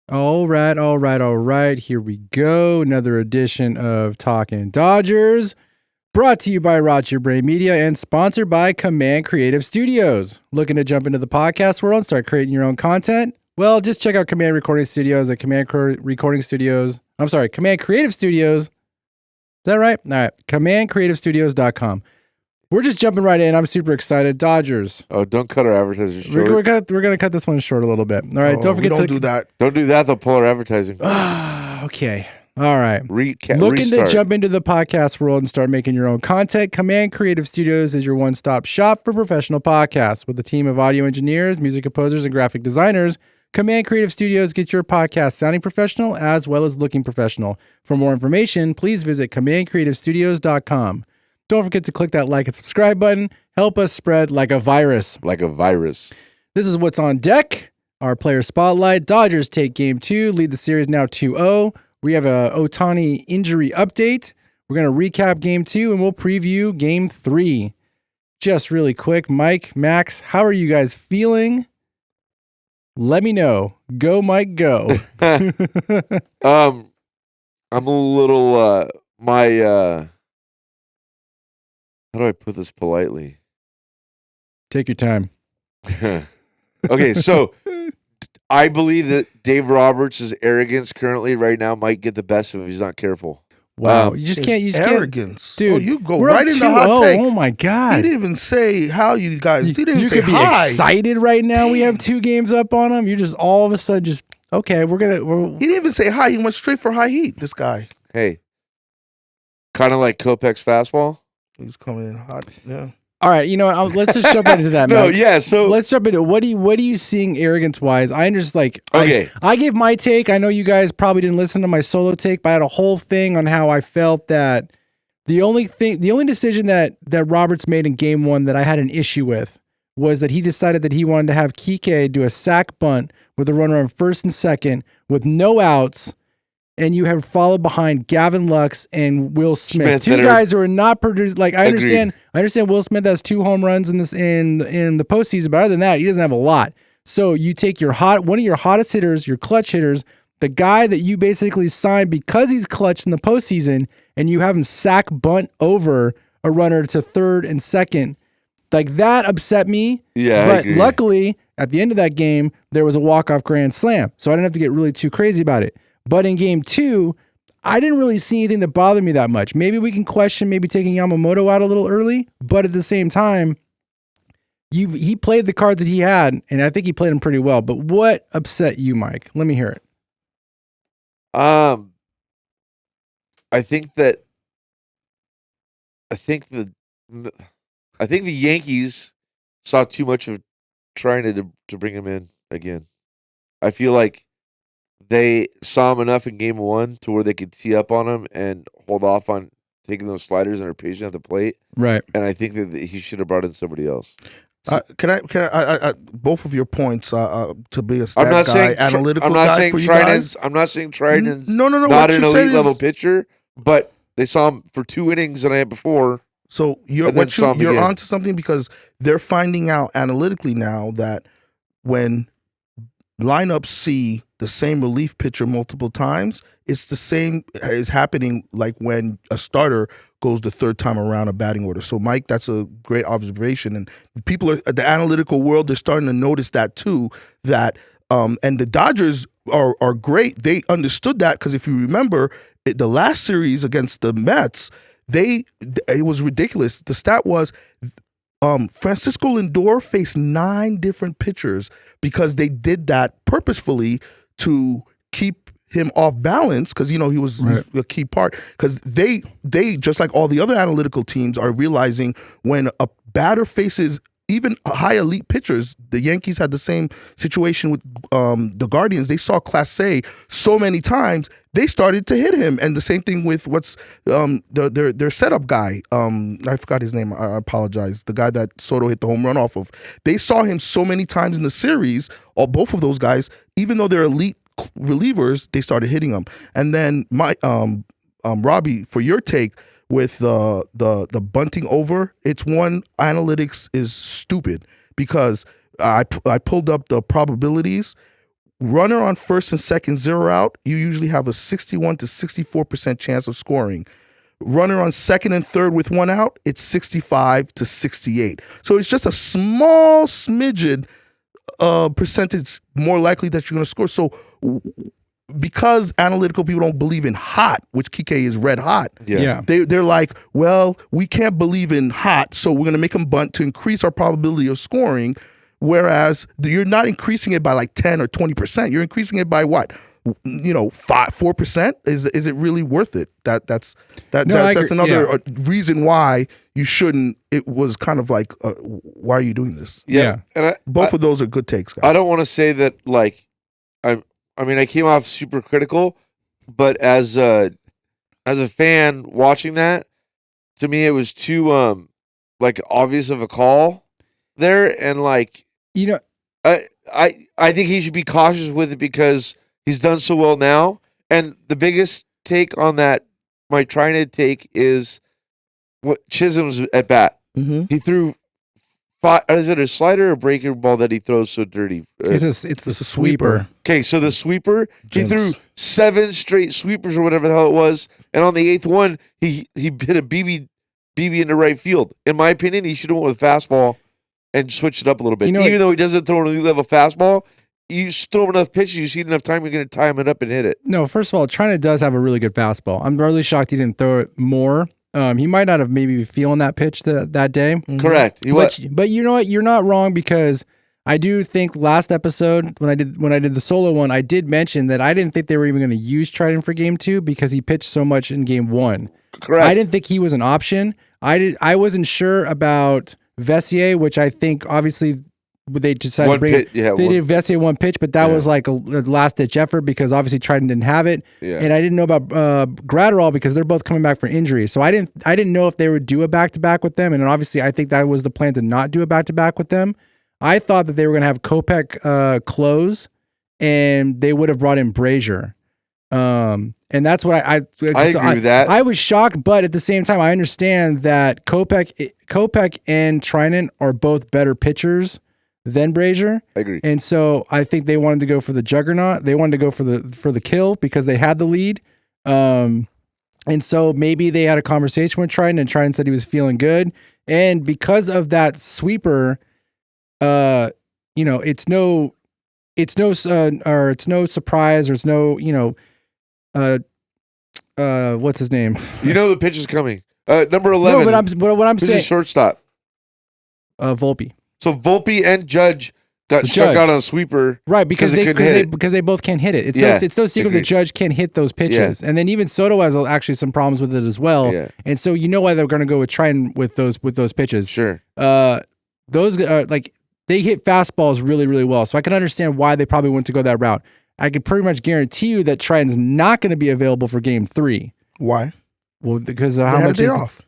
All right. Here we go. Another edition of Talking Dodgers, brought to you by Rot Your Brain Media and sponsored by Command Creative Studios. Looking to jump into the podcast world and start creating your own content? Well, just check out Command Recording Studios at Command Creative Studios. Is that right? All right. CommandCreativeStudios.com. We're just jumping right in. I'm super excited. Dodgers. Oh, don't cut our advertising short. We're going to cut this one short a little bit. All right. Don't forget don't do that. Don't do that. They'll pull our advertising. Okay. All right. Looking restart. to jump into the podcast world and start making your own content? Command Creative Studios is your one-stop shop for professional podcasts. With a team of audio engineers, music composers, and graphic designers, Command Creative Studios gets your podcast sounding professional as well as looking professional. For more information, please visit CommandCreativeStudios.com. Don't forget to click that like and subscribe button. Help us spread like a virus. Like a virus. This is what's on deck. Our player spotlight. Dodgers take game 2, lead the series now 2-0. We have a Ohtani injury update. We're going to recap game 2 and we'll preview game 3. Just really quick, Mike, Max, how are you guys feeling? Let me know. Go, Mike, go. I'm a little how do I put this politely? Take your time. Okay, so I believe that Dave Roberts' arrogance currently right now might get the best of him if he's not careful. Wow. You just can't. Arrogance. Dude, Oh, you go we're right up into 2-0. hot take. Oh, my God. He didn't even say how you guys. He didn't you say could be hi. excited right now. We have 2 games up on him. You're just all of a sudden just, okay, He didn't even say hi. He went straight for high heat, this guy. Hey, kind of like Kopech's fastball. He's coming in hot. Yeah. All right, you know what? Let's just jump into that, No, Mike. yeah, so Let's jump into what are you seeing arrogance-wise? I understand, okay. I gave my take. I know you guys probably didn't listen to my solo take, but I had a whole thing on how I felt that the only decision that Roberts made in game 1 that I had an issue with was that he decided that he wanted to have Kike do a sac bunt with a runner on first and second with no outs, and you have followed behind Gavin Lux and Will Smith. 2 guys who are not produced. Like I understand Will Smith has 2 home runs in the postseason, but other than that, he doesn't have a lot. So you take one of your hottest hitters, your clutch hitters, the guy that you basically signed because he's clutch in the postseason, and you have him sac bunt over a runner to third and second. Like that upset me. Yeah, but luckily at the end of that game, there was a walk-off grand slam, so I didn't have to get really too crazy about it. But in game 2, I didn't really see anything that bothered me that much. Maybe we can question maybe taking Yamamoto out a little early, but at the same time, he played the cards that he had, and I think he played them pretty well. But what upset you, Mike? Let me hear it. I think the Yankees saw too much of trying to bring him in again. I feel like they saw him enough in game 1 to where they could tee up on him and hold off on taking those sliders and are patient at the plate. Right. And I think that he should have brought in somebody else. Can I both of your points to be a stat I'm not guy, saying analytical I'm not guy saying for you guys? I'm not saying Triton's No. not an elite level pitcher, but they saw him for 2 innings the night before. So you're onto something because they're finding out analytically now that when lineups see the same relief pitcher multiple times, it's the same is happening like when a starter goes the 3rd time around a batting order. So Mike, that's a great observation, and people are the analytical world. They're starting to notice that too. That and the Dodgers are great. They understood that because if you remember the last series against the Mets, it was ridiculous. The stat was Francisco Lindor faced 9 different pitchers because they did that purposefully to keep him off balance because he was a key part because they just like all the other analytical teams are realizing when a batter faces even high elite pitchers. The Yankees had the same situation with the Guardians. They saw Clase so many times they started to hit him, and the same thing with their setup guy. I forgot his name. I apologize. The guy that Soto hit the home run off of. They saw him so many times in the series. Or both of those guys, even though they're elite relievers, they started hitting them. And then Robbie, for your take with the bunting over, it's one analytics is stupid because I pulled up the probabilities. runner on first and second, 0 out, you usually have a 61 to 64% chance of scoring. Runner on second and third with 1 out, it's 65 to 68. So it's just a small smidgen percentage more likely that you're going to score. So because analytical people don't believe in hot, which Kike is red hot, they're like, well, we can't believe in hot, so we're going to make them bunt to increase our probability of scoring. Whereas you're not increasing it by like 10 or 20%. You're increasing it by what? 4%. Is it really worth it? That's another reason why you shouldn't. It was kind of like, why are you doing this? Yeah. And both of those are good takes, guys. I don't want to say that like I came off super critical, but as a fan watching that, to me it was too like obvious of a call there, and like I think he should be cautious with it because he's done so well now. And the biggest take on that, my trying to take, is what Chisholm's at bat. Mm-hmm. He threw is it a slider or a breaker ball that he throws so dirty? It's a sweeper. Okay, so the sweeper, he threw 7 straight sweepers or whatever the hell it was, and on the 8th one, he hit a BB into right field. In my opinion, he should have went with fastball and switched it up a little bit. Even though he doesn't throw an elite level fastball, you throw him enough pitches, you see enough time, you're going to time it up and hit it. No, first of all, China does have a really good fastball. I'm really shocked he didn't throw it more. He might not have maybe feeling that pitch that day. Mm-hmm. Correct. But you know what? You're not wrong, because I do think last episode when I did the solo one, I did mention that I didn't think they were even going to use Triton for game 2 because he pitched so much in game 1. Correct. I didn't think he was an option. I wasn't sure about Vessier, which I think obviously they decided to bring it. Yeah, they did Vessier 1 pitch, but that was like a last-ditch effort because obviously Triton didn't have it. Yeah. And I didn't know about Gratterall because they're both coming back for injury. So I didn't know if they would do a back-to-back with them. And obviously I think that was the plan, to not do a back-to-back with them. I thought that they were going to have Kopech close, and they would have brought in Brazier. And that's what I agree with that. I was shocked, but at the same time, I understand that Kopech and Trinan are both better pitchers than Brazier. I agree. And so I think they wanted to go for the juggernaut. They wanted to go for the kill because they had the lead. And so maybe they had a conversation with Trinan, and Trinan said he was feeling good. And because of that sweeper, it's no surprise, or it's no, what's his name? The pitch is coming. Number 11. No, what I'm saying, shortstop. Volpe. So Volpe and Judge got struck out on a sweeper, right? Because they both can't hit it. It's no secret that Judge can't hit those pitches, and then even Soto has actually some problems with it as well. Yeah. And so why they're going to go with Triton with those pitches. Sure. Those they hit fastballs really, really well. So I can understand why they probably want to go that route. I can pretty much guarantee you that Triton's not going to be available for game 3. Why? Well, because of how much they're off.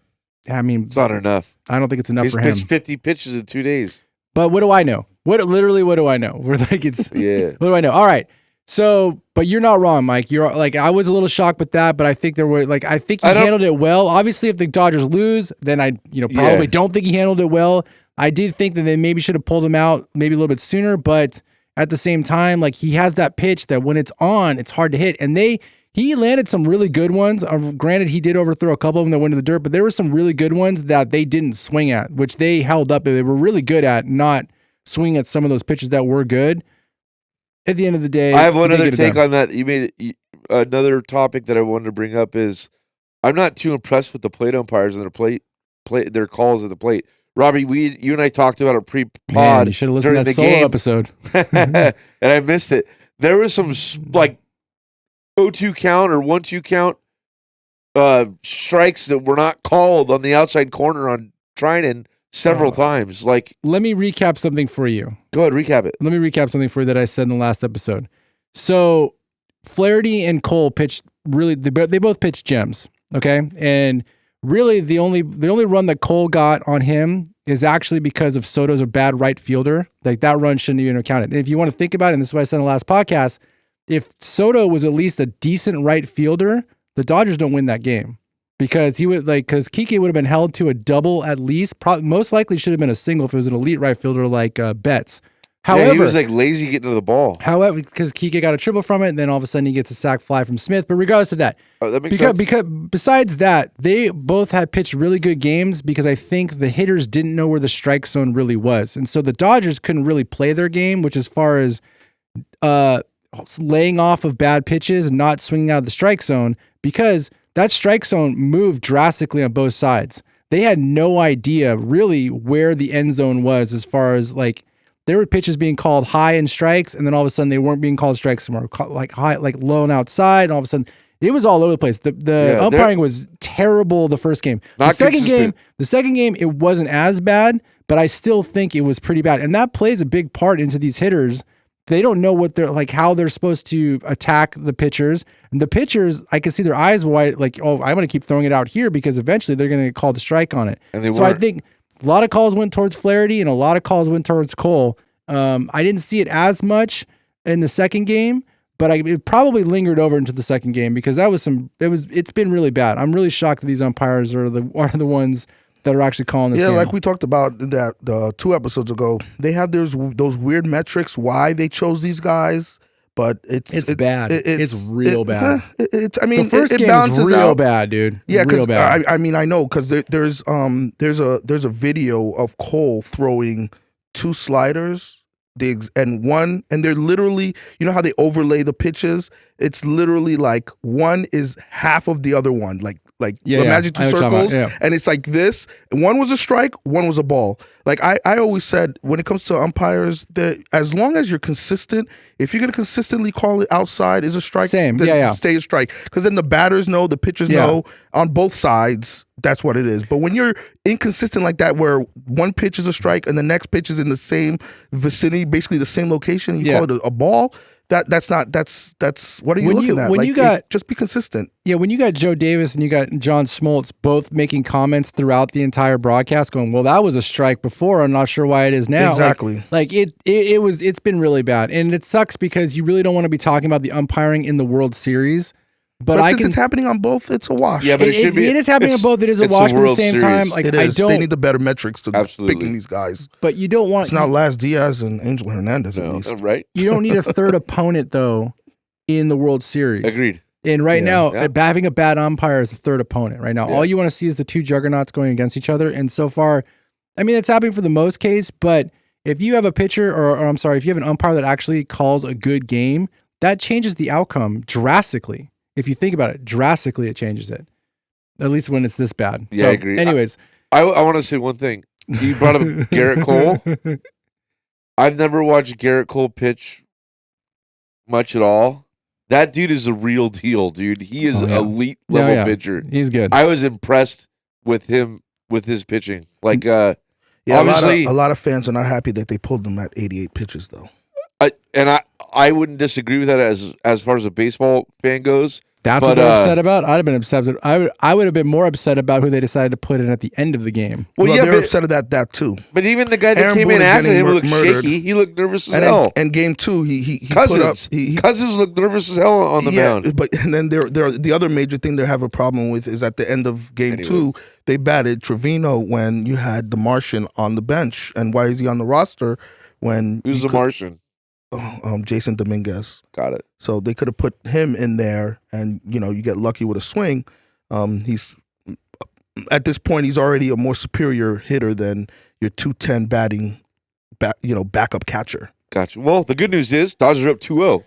I mean, it's not enough. I don't think it's enough for him. He's pitched 50 pitches in 2 days. But what do I know? What do I know? We're like, it's What do I know? All right. So, but you're not wrong, Mike. You're like, I was a little shocked with that, but I think I think he handled it well. Obviously, if the Dodgers lose, then I probably don't think he handled it well. I did think that they maybe should have pulled him out maybe a little bit sooner, but at the same time, like, he has that pitch that when it's on, it's hard to hit. And he landed some really good ones. Granted, he did overthrow a couple of them that went to the dirt, but there were some really good ones that they didn't swing at, which they held up. They were really good at not swinging at some of those pitches that were good. At the end of the day, I have one other take on that. You made another topic that I wanted to bring up is I'm not too impressed with the plate umpires and their calls at the plate. Robbie, you and I talked about it pre-pod. You should have listened to that solo episode. And I missed it. There was some 0-2 count or 1-2 count strikes that were not called on the outside corner on Trinan several times. Like, let me recap something for you. Go ahead, recap it. Let me recap something for you that I said in the last episode. So Flaherty and Cole pitched they both pitched gems. Okay. And really the only run that Cole got on him is actually because of Soto's a bad right fielder. Like, that run shouldn't even have counted. And if you want to think about it, and this is what I said in the last podcast, if Soto was at least a decent right fielder, the Dodgers don't win that game, because Kike would have been held to a double at least. Most likely should have been a single if it was an elite right fielder like Betts. However, he was like lazy getting to the ball. However, because Kike got a triple from it, and then all of a sudden he gets a sac fly from Smith. But regardless of that, that makes sense. Because besides that, they both had pitched really good games because I think the hitters didn't know where the strike zone really was. And so the Dodgers couldn't really play their game, which as far as laying off of bad pitches and not swinging out of the strike zone, because that strike zone moved drastically on both sides. They had no idea really where the end zone was as far as like there were pitches being called high in strikes, and then all of a sudden they weren't being called strikes somewhere, like high, like low and outside, and all of a sudden it was all over the place. The umpiring was terrible the first game. The second game, it wasn't as bad, but I still think it was pretty bad. And that plays a big part into these hitters. They don't know what they're like, how they're supposed to attack the pitchers. And the pitchers, I can see their eyes wide, like, oh, I'm going to keep throwing it out here because eventually they're going to get called a strike on it. And so I think a lot of calls went towards Flaherty and a lot of calls went towards Cole. I didn't see it as much in the second game, but it probably lingered over into the second game because it's been really bad. I'm really shocked that these umpires are the ones that are actually calling this game. Like we talked about that 2 episodes ago. They have those weird metrics why they chose these guys, but it's bad. It's real bad. I mean, the first game is real bad, dude. Yeah, because I mean, I know because there's a video of Cole throwing 2 sliders. And they're literally, you know how they overlay the pitches? It's literally like one is half of the other one. Like imagine 2 circles, and it's like this. And one was a strike, one was a ball. Like I always said, when it comes to umpires, as long as you're consistent, if you're going to consistently call it outside is a strike, stay a strike. Because then the batters know, the pitchers know on both sides. That's what it is. But when you're inconsistent like that, where one pitch is a strike and the next pitch is in the same vicinity, basically the same location, you call it a ball. That's what are you looking at? When like, just be consistent. Yeah, when you got Joe Davis and you got John Smoltz both making comments throughout the entire broadcast, going, "Well, that was a strike before. I'm not sure why it is now." Exactly. It's been really bad, and it sucks because you really don't want to be talking about the umpiring in the World Series. But since it's happening on both, it's a wash. Yeah, but it is happening on both. It is a wash, but at the same time, like it is. They need the better metrics to picking these guys. But you don't want. It's not Las Diaz and Angel Hernandez at least, right? You don't need a third opponent though in the World Series. Agreed. And right now, having a bad umpire is the third opponent. Right now, all you want to see is the 2 juggernauts going against each other. And so far, I mean, it's happening for the most case. But if you have a pitcher, if you have an umpire that actually calls a good game, that changes the outcome drastically. If you think about it, drastically it changes it. At least when it's this bad. Yeah, I agree. Anyways. I want to say one thing. You brought up Garrett Cole. I've never watched Garrett Cole pitch much at all. That dude is a real deal, dude. He is an elite level pitcher. He's good. I was impressed with him, with his pitching. Like, obviously, a lot of fans are not happy that they pulled him at 88 pitches, though. I wouldn't disagree with that as far as a baseball fan goes. That's what they're upset about. I'd have been upset. I would have been more upset about who they decided to put in at the end of the game. Well, they're upset at that too. But even the guy that came in after him looked shaky. He looked nervous as hell. And game 2, he Cousins. Put up, Cousins looked nervous as hell on the mound. But and then the other major thing they have a problem with is at the end of game 2, they batted Trevino when you had the Martian on the bench. And why is he on the roster when who's the Martian? Jason Dominguez. Got it. So they could have put him in there, and you get lucky with a swing. He's at this point he's already a more superior hitter than your 210 batting, backup catcher. Gotcha. Well, the good news is Dodgers are up 2-0.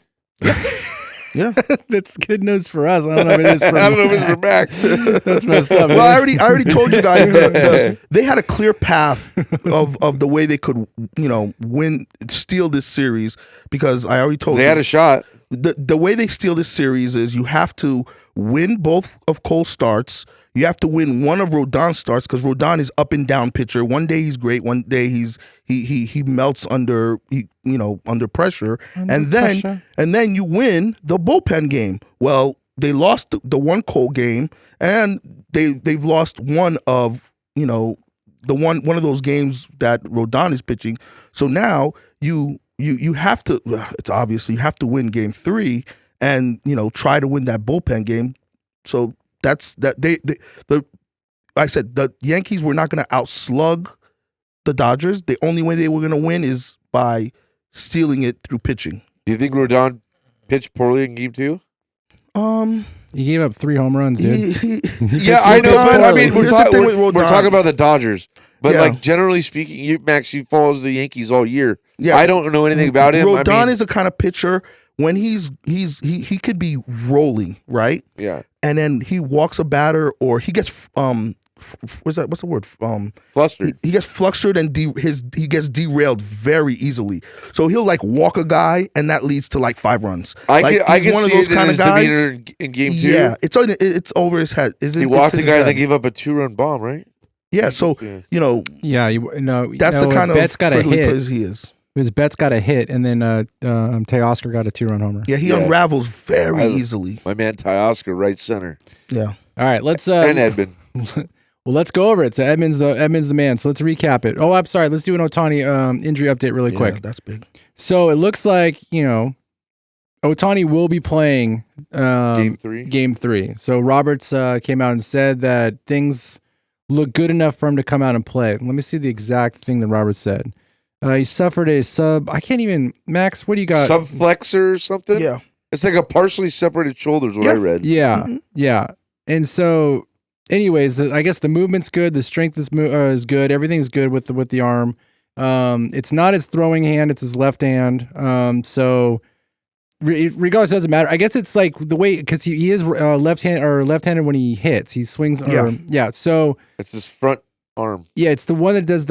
Yeah, that's good news for us. I don't know if it is for I don't know if it's for Max. That's messed up. Well, I already told you guys they had a clear path of the way they could steal this series, because I already told you they had a shot. The way they steal this series is you have to win both of Cole's starts. You have to win one of Rodon's starts, because Rodon is up and down pitcher. One day he's great. One day he melts under pressure. And then you win the bullpen game. Well, they lost the one Cole game, and they've lost one of one of those games that Rodon is pitching. So now you have to. It's obvious you have to win game 3 and try to win that bullpen game. So. That's that. I said the Yankees were not going to outslug the Dodgers. The only way they were going to win is by stealing it through pitching. Do you think Rodon pitched poorly in Game 2? He gave up 3 home runs, dude. Yeah, I know. But I mean, we're talking about the Dodgers. But like generally speaking, Max, you follows the Yankees all year. Yeah, I don't know anything about him. Rodon is a kind of pitcher when he could be rolling, right? Yeah, and then he walks a batter or he gets what's the word? Flustered. He gets flustered and he gets derailed very easily. So he'll like walk a guy, and that leads to like 5 runs. I can one see of those kind of guys. In Game 2. Yeah, it's over his head. He walked a guy and then gave up a 2-run bomb, right? Yeah. So you know. Yeah, that's the kind of Betts got a hit. He is. His Betts got a hit, and then Teoscar got a 2-run homer. Yeah, he unravels very easily. My man Teoscar, right center. Yeah. All right, let's and Edmund. Well, let's go over it. So Edmund's the man. So let's recap it. Oh, I'm sorry. Let's do an Ohtani injury update really quick. Yeah, that's big. So it looks like, Ohtani will be playing Game 3. So Roberts came out and said that things look good enough for him to come out and play. Let me see the exact thing that Roberts said. He suffered a Max, what do you got? Subflexor or something? Yeah. It's like a partially separated shoulder is what I read. Yeah. Mm-hmm. Yeah. And so anyways, I guess the movement's good. The strength is good. Everything's good with the arm. It's not his throwing hand. It's his left hand. So regardless, it doesn't matter. I guess it's like the way, because he is left-handed when he hits. He swings. So it's his front arm. Yeah, it's the one that does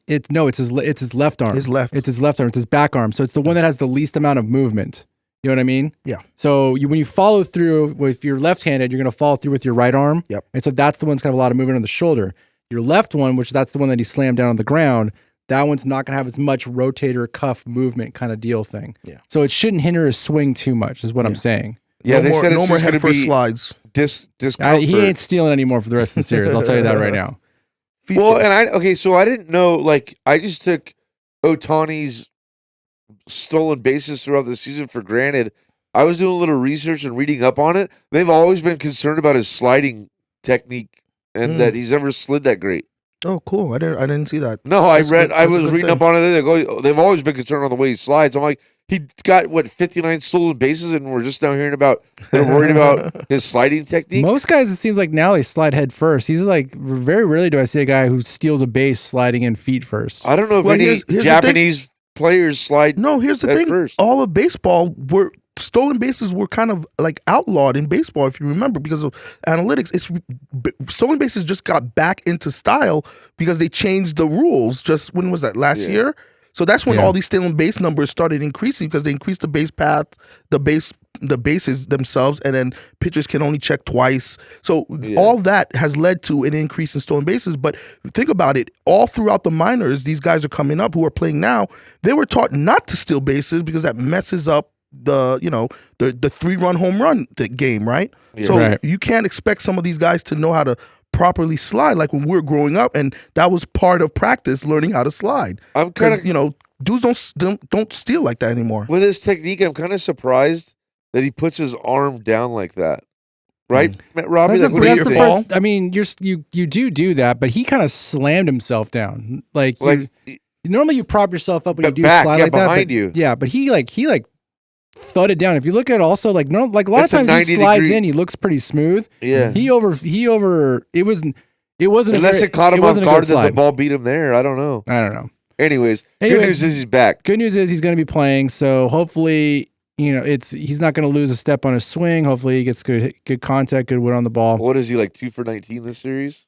it's his left arm. His left. It's his left arm. It's his back arm. So it's the one that has the least amount of movement. You know what I mean? Yeah. So when you follow through, if you're left-handed, you're going to follow through with your right arm. Yep. And so that's the one that's got a lot of movement on the shoulder. Your left one, which that's the one that he slammed down on the ground, that one's not going to have as much rotator cuff movement kind of deal thing. Yeah. So it shouldn't hinder his swing too much, is what I'm saying. Yeah, they said no it's more just going head to first be slides. Discomfort. He ain't stealing anymore for the rest of the series. I'll tell you that right now. Well, and so I didn't know, like, I just took Ohtani's stolen bases throughout the season for granted. I was doing a little research and reading up on it. They've always been concerned about his sliding technique and that he's never slid that great. Oh, cool. I didn't see that. No, I was reading up on it. They've always been concerned on the way he slides. I'm like, he got 59 stolen bases, and we're just now hearing about they're worried about his sliding technique. Most guys, it seems like now they slide head first. He's like, very rarely do I see a guy who steals a base sliding in feet first. I don't know if any Japanese players slide. No, here's the thing. First. All of baseball stolen bases were kind of like outlawed in baseball, if you remember, because of analytics. Stolen bases just got back into style because they changed the rules. Just when was that? Last year. So that's when all these stolen base numbers started increasing, because they increased the base path, the bases themselves, and then pitchers can only check twice. So all that has led to an increase in stolen bases. But think about it, all throughout the minors, these guys are coming up who are playing now. They were taught not to steal bases because that messes up the 3-run home run game, right? Yeah. So you can't expect some of these guys to know how to properly slide like when we were growing up, and that was part of practice, learning how to slide. I'm kind of dudes don't steal like that anymore. With his technique, I'm kind of surprised that he puts his arm down like that. Right, Robbie? I mean, you do that, but he kind of slammed himself down. Normally you prop yourself up when you do slide like that. Behind you. Yeah, but he thudded down. If you look at it also, a lot of times he slides in, he looks pretty smooth. Yeah. It wasn't unless it caught him off guard that the ball beat him there. I don't know. Anyways, good news is he's back. Good news is he's going to be playing, so hopefully, he's not going to lose a step on his swing. Hopefully he gets good contact, good wood on the ball. What is he, 2 for 19 this series?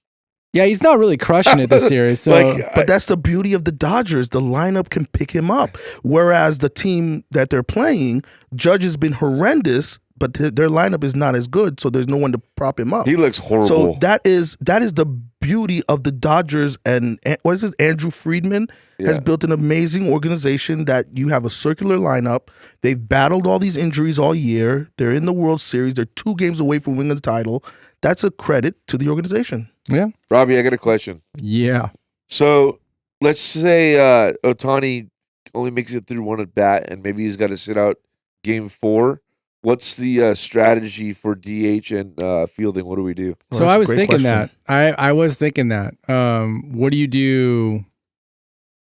Yeah, he's not really crushing it this series. So, but that's the beauty of the Dodgers. The lineup can pick him up. Whereas the team that they're playing, Judge has been horrendous, but their lineup is not as good, so there's no one to prop him up. He looks horrible. So that is the beauty of the Dodgers. And what is it? Andrew Friedman has built an amazing organization that you have a circular lineup. They've battled all these injuries all year. They're in the World Series. They're 2 games away from winning the title. That's a credit to the organization. Yeah. Robbie, I got a question. Yeah. So let's say Ohtani only makes it through one at bat, and maybe he's got to sit out Game 4. What's the strategy for DH and fielding? What do we do? So I was thinking that. I was thinking that. What do you do?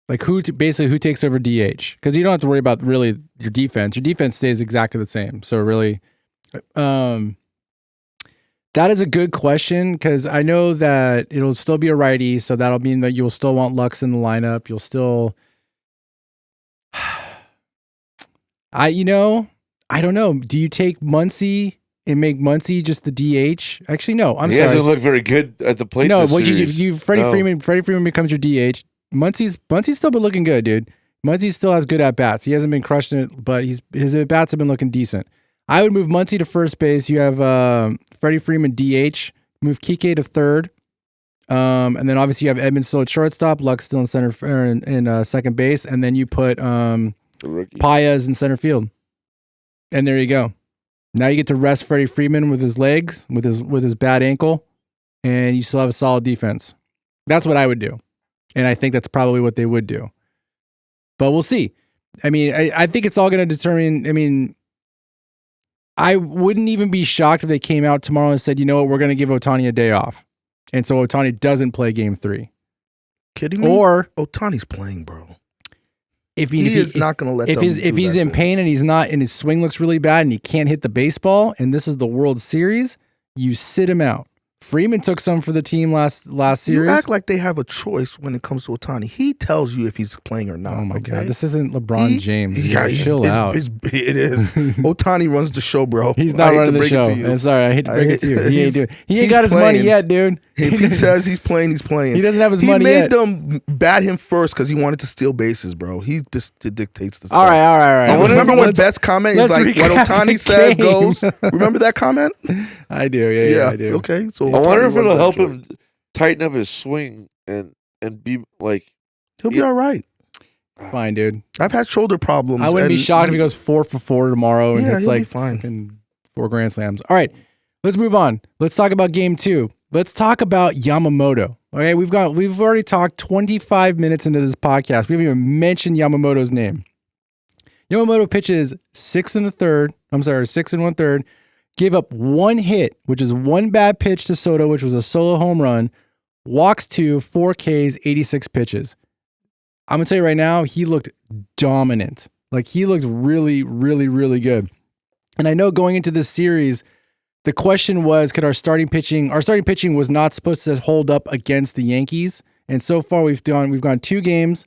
Like basically who takes over DH? Because you don't have to worry about really your defense. Your defense stays exactly the same. So really, that is a good question because I know that it'll still be a righty. So that'll mean that you'll still want Lux in the lineup. You'll still, I don't know. Do you take Muncy and make Muncy just the DH? Actually, no. He hasn't looked very good at the plate. No, what you Freddie Freeman. Freddie Freeman becomes your DH. Muncy's still been looking good, dude. Muncy still has good at bats. He hasn't been crushing it, but his at bats have been looking decent. I would move Muncy to first base. You have Freddie Freeman DH. Move Kike to third, and then obviously you have Edmund still at shortstop. Lux still in center in second base, and then you put Paez in center field. And there you go. Now you get to rest Freddie Freeman with his legs, with his bad ankle, and you still have a solid defense. That's what I would do. And I think that's probably what they would do. But we'll see. I mean, I think it's all going to determine. I mean, I wouldn't even be shocked if they came out tomorrow and said, you know what, we're going to give Ohtani a day off. And so Ohtani doesn't play game 3. Kidding me? Or Ohtani's playing, bro. If he's not going to let if he's in pain and he's not, and his swing looks really bad and he can't hit the baseball, and this is the World Series, you sit him out. Freeman took some for the team last series. You act like they have a choice when it comes to Ohtani. He tells you if he's playing or not. Oh my God, this isn't LeBron James. Yeah, chill out. It is. Ohtani runs the show, bro. He's not running the show. I'm sorry, I hate to break it to you. He ain't got his money yet, dude. If he says he's playing, he's playing. He doesn't have his money yet. He made them bat him first because he wanted to steal bases, bro. He just dictates the stuff. All right. Remember when Bet's comment is like, what Ohtani says goes? Remember that comment? I do, yeah, I do. Okay, so I wonder if it'll help him tighten up his swing and be like... He'll be all right. Fine, dude. I've had shoulder problems. I wouldn't be shocked if he goes 4 for 4 tomorrow and it's like fine. 4 grand slams. All right, let's move on. Let's talk about game 2. Let's talk about Yamamoto. Okay, we've already talked 25 minutes into this podcast. We haven't even mentioned Yamamoto's name. Yamamoto pitches 6 1/3. Gave up 1 hit, which is 1 bad pitch to Soto, which was a solo home run. Walks 2, 4 Ks, 86 pitches. I'm going to tell you right now, he looked dominant. Like, he looked really, really, really good. And I know going into this series, the question was, could our starting pitching was not supposed to hold up against the Yankees. And so far we've gone 2 games.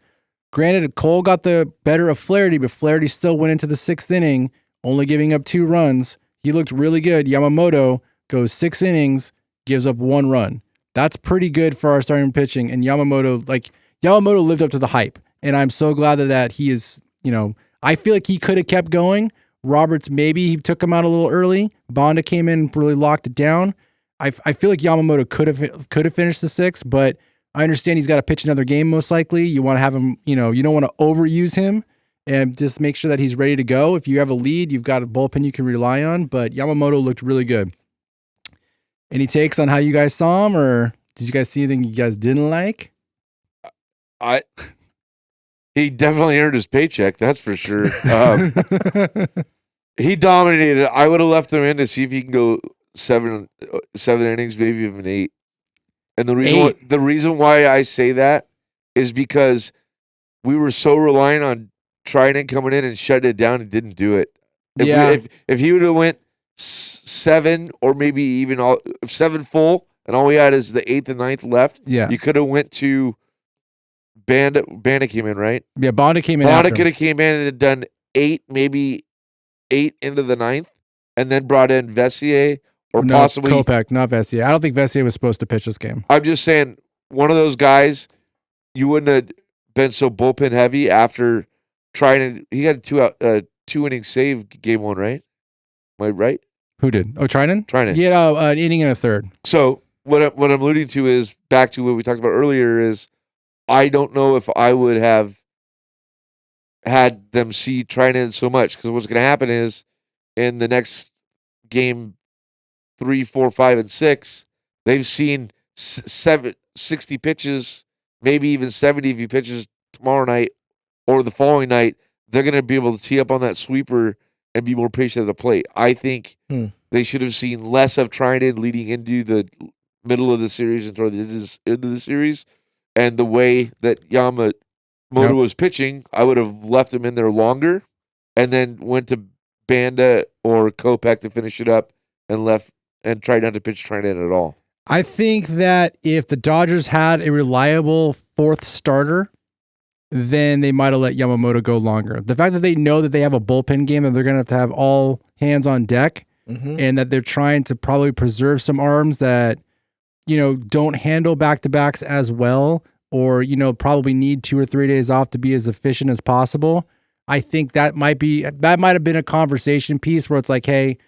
Granted, Cole got the better of Flaherty, but Flaherty still went into the 6th inning, only giving up 2 runs. He looked really good. Yamamoto goes 6 innings, gives up 1 run. That's pretty good for our starting pitching. And Yamamoto lived up to the hype. And I'm so glad that he is, I feel like he could have kept going. Roberts, maybe he took him out a little early. Bonda came in and really locked it down. I feel like Yamamoto could have finished the 6th, but I understand he's got to pitch another game most likely. You want to have him, you don't want to overuse him and just make sure that he's ready to go. If you have a lead, you've got a bullpen you can rely on, but Yamamoto looked really good. Any takes on how you guys saw him, or did you guys see anything you guys didn't like? He definitely earned his paycheck, that's for sure. He dominated. I would have left him in to see if he can go 7 innings, maybe even 8. And the reason why I say that is because we were so reliant on Trinan coming in and shutting it down and didn't do it. If he would have went 7 or maybe even 7 full, and all we had is the 8th and 9th left, you could have went to Banda came in, right? Yeah, Bonda came in. Bonda could have came in and had done 8, maybe 8 into the 9th, and then brought in Vessier or possibly Kopech, not Vessier. I don't think Vessier was supposed to pitch this game. I'm just saying, one of those guys, you wouldn't have been so bullpen heavy after trying to. He had a 2-inning save game 1, right? Am I right? Who did? Oh, Trinan? Trinan. He had an inning and a third. So what I'm alluding to is back to what we talked about earlier is, I don't know if I would have had them see Trinan so much, because what's going to happen is in the next game 3, 4, 5, and 6, they've seen 60 pitches, maybe even 70 if he pitches tomorrow night or the following night. They're going to be able to tee up on that sweeper and be more patient at the plate. I think they should have seen less of Trinan leading into the middle of the series and toward the end of the series. And the way that Moto was pitching, I would have left him in there longer, and then went to Banda or Kopech to finish it up, and tried not to pitch Trinidad at all. I think that if the Dodgers had a reliable fourth starter, then they might have let Yamamoto go longer. The fact that they know that they have a bullpen game and they're going to have all hands on deck, and that they're trying to probably preserve some arms that, don't handle back-to-backs as well, or, probably need 2 or 3 days off to be as efficient as possible. I think that might have been a conversation piece where it's like, hey,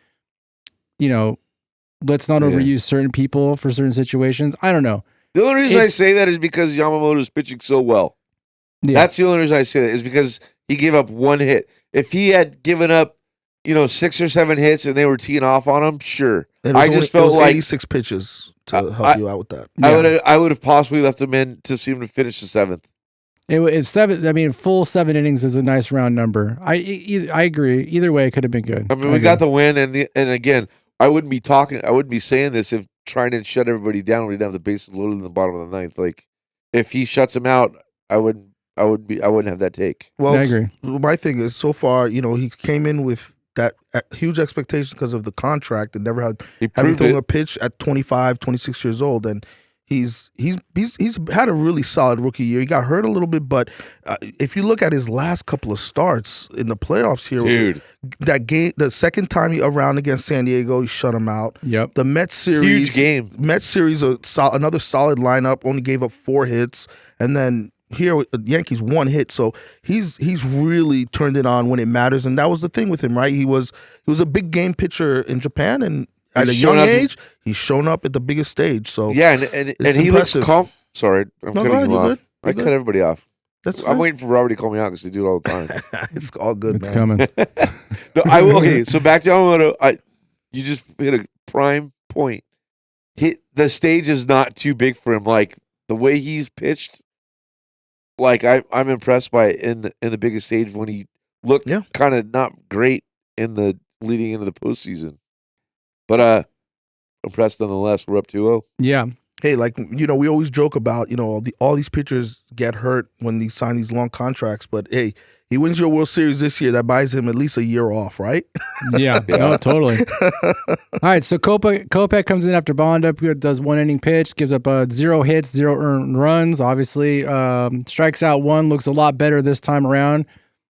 let's not overuse certain people for certain situations. I don't know. The only reason I say that is because Yamamoto is pitching so well. Yeah. That's the only reason I say that, is because he gave up 1 hit. If he had given up, 6 or 7 hits and they were teeing off on him, sure. I just felt like 86 pitches to help you out with that. Yeah. I would have possibly left him in to see him to finish the 7th. It's 7. I mean, full 7 innings is a nice round number. I agree. Either way, it could have been good. I mean, we got the win, and again, I wouldn't be saying this if trying to shut everybody down. We'd have the bases loaded in the bottom of the 9th. Like, if he shuts him out, I wouldn't have that take. Well, I agree. My thing is, so far, he came in with that huge expectation because of the contract and never had thrown a pitch at 25, 26 years old, and he's had a really solid rookie year. He got hurt a little bit, but if you look at his last couple of starts in the playoffs here, dude, that game, the second time around against San Diego, he shut him out. Yep. The Mets series, huge game. Mets series, another solid lineup. Only gave up 4 hits, and then here with the Yankees 1 hit. So he's really turned it on when it matters, and that was the thing with him, right? He was a big game pitcher in Japan, and at a young age, he's shown up at the biggest stage. So yeah, and he looks calm. Sorry, I'm cutting you off. I cut everybody off. I'm waiting for Robert to call me out because they do it all the time. It's all good, it's man. Coming. No, I will. Okay, so back to Yamamoto. You just hit a prime point. The stage is not too big for him. Like, the way he's pitched, like, I'm impressed by it in the biggest stage when he looked kind of not great in the leading into the postseason. But impressed nonetheless. We're up 2-0. Yeah. Hey, like, we always joke about, all these pitchers get hurt when they sign these long contracts, but hey, he wins your World Series this year. That buys him at least a year off, right? Yeah. No, totally. All right, so Kopech comes in after Bond up, does 1 inning pitch, gives up 0 hits, 0 earned runs. Obviously, strikes out 1, looks a lot better this time around.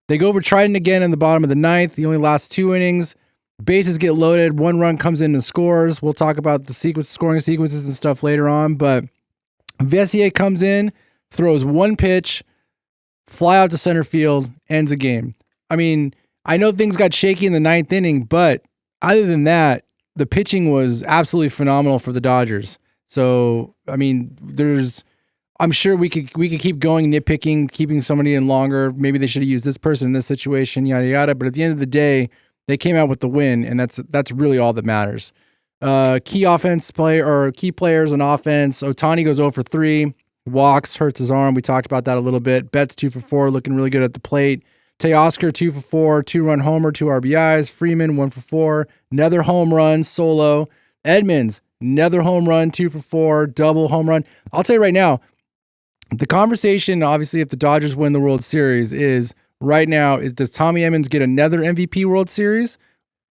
They go over Trident again in the bottom of the 9th. He only lasts 2 innings. Bases get loaded. 1 run comes in and scores. We'll talk about the scoring sequences and stuff later on. But Vessier comes in, throws 1 pitch, fly out to center field, ends a game. I mean, I know things got shaky in the 9th inning, but other than that, the pitching was absolutely phenomenal for the Dodgers. So, I mean, I'm sure we could keep going nitpicking, keeping somebody in longer. Maybe they should have used this person in this situation, yada yada. But at the end of the day, they came out with the win, and that's really all that matters. Key players on offense. Ohtani goes 0 for 3, walks, hurts his arm. We talked about that a little bit. Betts 2 for 4, looking really good at the plate. Teoscar 2 for 4, 2-run homer, 2 RBIs. Freeman 1 for 4, another home run solo. Edmonds, another home run, 2 for 4, double home run. I'll tell you right now, the conversation, obviously, if the Dodgers win the World Series is right now, does Tommy Edmonds get another MVP World Series?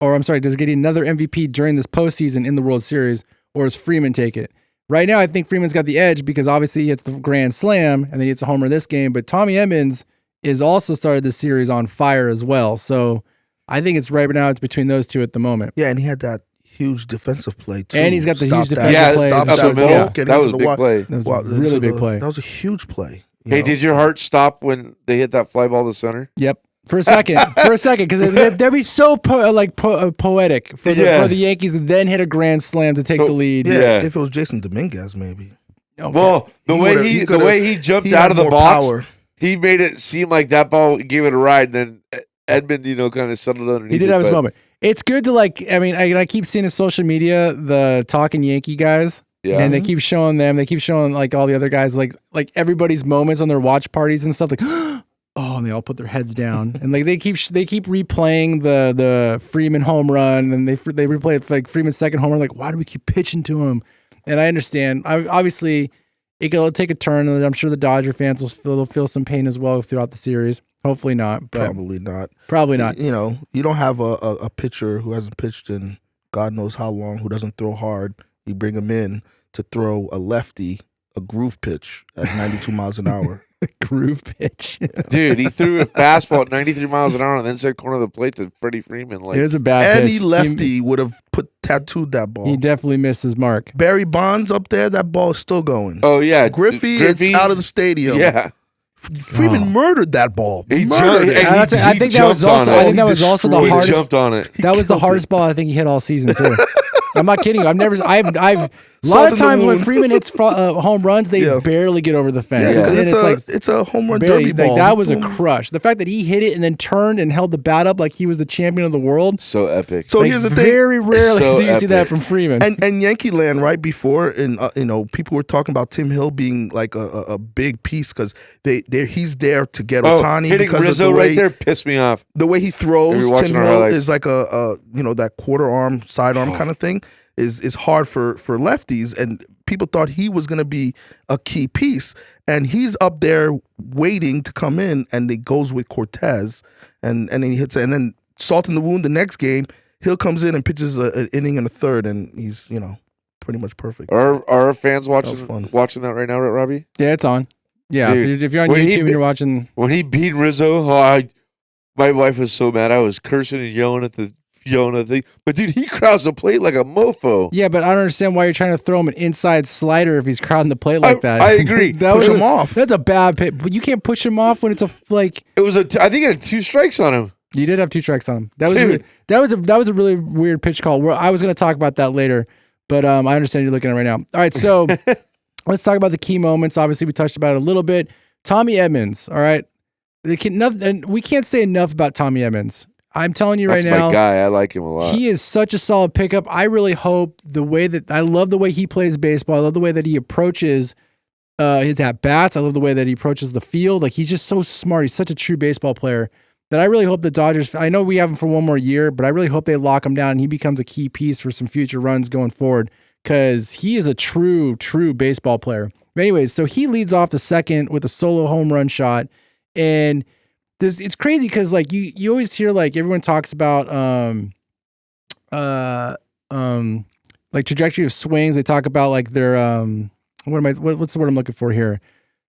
Or I'm sorry, does he get another MVP during this postseason in the World Series? Or does Freeman take it? Right now, I think Freeman's got the edge because obviously he hits the grand slam and then he hits a homer this game. But Tommy Edmonds is also started this series on fire as well. So I think it's right now, it's between those two at the moment. Yeah, and he had that huge defensive play too. And he's got the huge defensive play. That was a big play. That was a really big play. That was a huge play. Hey, did your heart stop when they hit that fly ball to center? Yep. For a second, because they'd be so poetic for the Yankees to then hit a grand slam to take the lead. Yeah, if it was Jason Dominguez, maybe. Okay. Well, the way he jumped out of the box, he made it seem like that ball gave it a ride, and then Edmund, kind of settled underneath. He did have his moment. It's good to I keep seeing in social media the Talking Yankee guys. Yeah. And they keep showing like all the other guys, like everybody's moments on their watch parties and stuff, like, oh, and they all put their heads down. And like they keep replaying the Freeman home run, and they replay it like Freeman's second home run, like, why do we keep pitching to him? And I understand. Obviously, it'll take a turn, and I'm sure the Dodger fans will feel some pain as well throughout the series. Hopefully not. But Probably not. Probably not. You know, you don't have a pitcher who hasn't pitched in God knows how long, who doesn't throw hard. You bring him in to throw a lefty, a groove pitch at 92 miles an hour. Groove pitch. Dude, he threw a fastball at 93 miles an hour on the inside corner of the plate to Freddie Freeman. Like, It was a bad pitch. Any lefty would have tattooed that ball. He definitely missed his mark. Barry Bonds up there, that ball is still going. oh yeah, Griffey, it's out of the stadium. Yeah, Freeman murdered that ball. He Murdered it. jumped- I think that was also. I think that was also the he hardest. jumped on it. That was the killed hardest ball I think he hit all season too. I'm not kidding you. I've a lot Salt of in the times when wound. Freeman hits home runs, they Yeah. barely get over the fence. Yeah, And it's a home run barely, derby ball. that was a crush. The fact that he hit it and then turned and held the bat up like he was the champion of the world. So epic. So Like, here's the thing. very rarely So do you see that epic. from Freeman. And Yankee Land right before, and people were talking about Tim Hill being like a big piece because he's there to get Ohtani hitting because Rizzo of the way right there pissed me off. the way he If throws. you're Tim watching our Hill highlights. is like that quarter arm, sidearm kind of thing is hard for lefties, and people thought he was going to be a key piece, and he's up there waiting to come in, and it goes with Cortez, and then he hits it, and then salt in the wound the next game. Hill comes in and pitches an inning and a third, and he's pretty much perfect. Are our fans watching fun. that right now, Robbie? Yeah, it's on. Yeah, Dude, if you're on when he YouTube and bi- you're watching, When he beat Rizzo, my wife was so mad. I was cursing and yelling at the thing. But dude, he crowds the plate like a mofo. yeah, but I don't understand why you're trying to throw him an inside slider if he's crowding the plate like that. I agree. that Push was him off. That's a bad pitch, but you can't push him off when it's like. It was I think it had 2 strikes on him. You did have 2 strikes on him. That Dude. was a really weird pitch call. I was going to talk about that later, but I understand you're looking at it right now. All right, so let's talk about the key moments. Obviously, we touched about it a little bit. Tommy Edmonds. All right, we can't say enough about Tommy Edmonds. I'm telling you That's right now, my guy. I like him a lot. he is such a solid pickup. I really hope I love the way he plays baseball. I love the way that he approaches his at bats. I love the way that he approaches the field. Like, he's just so smart. He's such a true baseball player that I really hope the Dodgers, I know we have him for one more year, but I really hope they lock him down and he becomes a key piece for some future runs going forward, because he is a true baseball player. But anyways, so he leads off the second with a solo home run shot, and it's crazy because like you always hear like everyone talks about like trajectory of swings. They talk about like their what's the word I'm looking for here?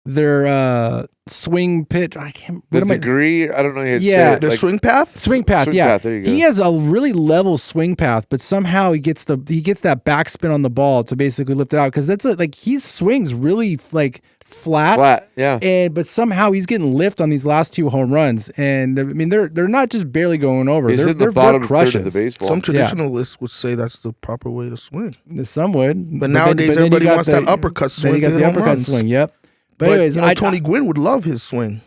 Their swing pitch. I can't. the degree, I don't know. Yeah, The swing path. Swing path, Swing yeah. path, there you go. He has a really level swing path, but somehow he gets that backspin on the ball to basically lift it out, because that's he swings really like flat, yeah. but somehow he's getting lift on these last 2 home runs, and I mean they're not just barely going over. He's they're in the bottom third crushes. of the baseball. Some traditionalists would say that's the proper way to swing. Some would, But nowadays then you everybody got wants that uppercut swing. Then you got to the hit home uppercut runs. swing. Yep. But But anyways, Tony Gwynn would love his swing.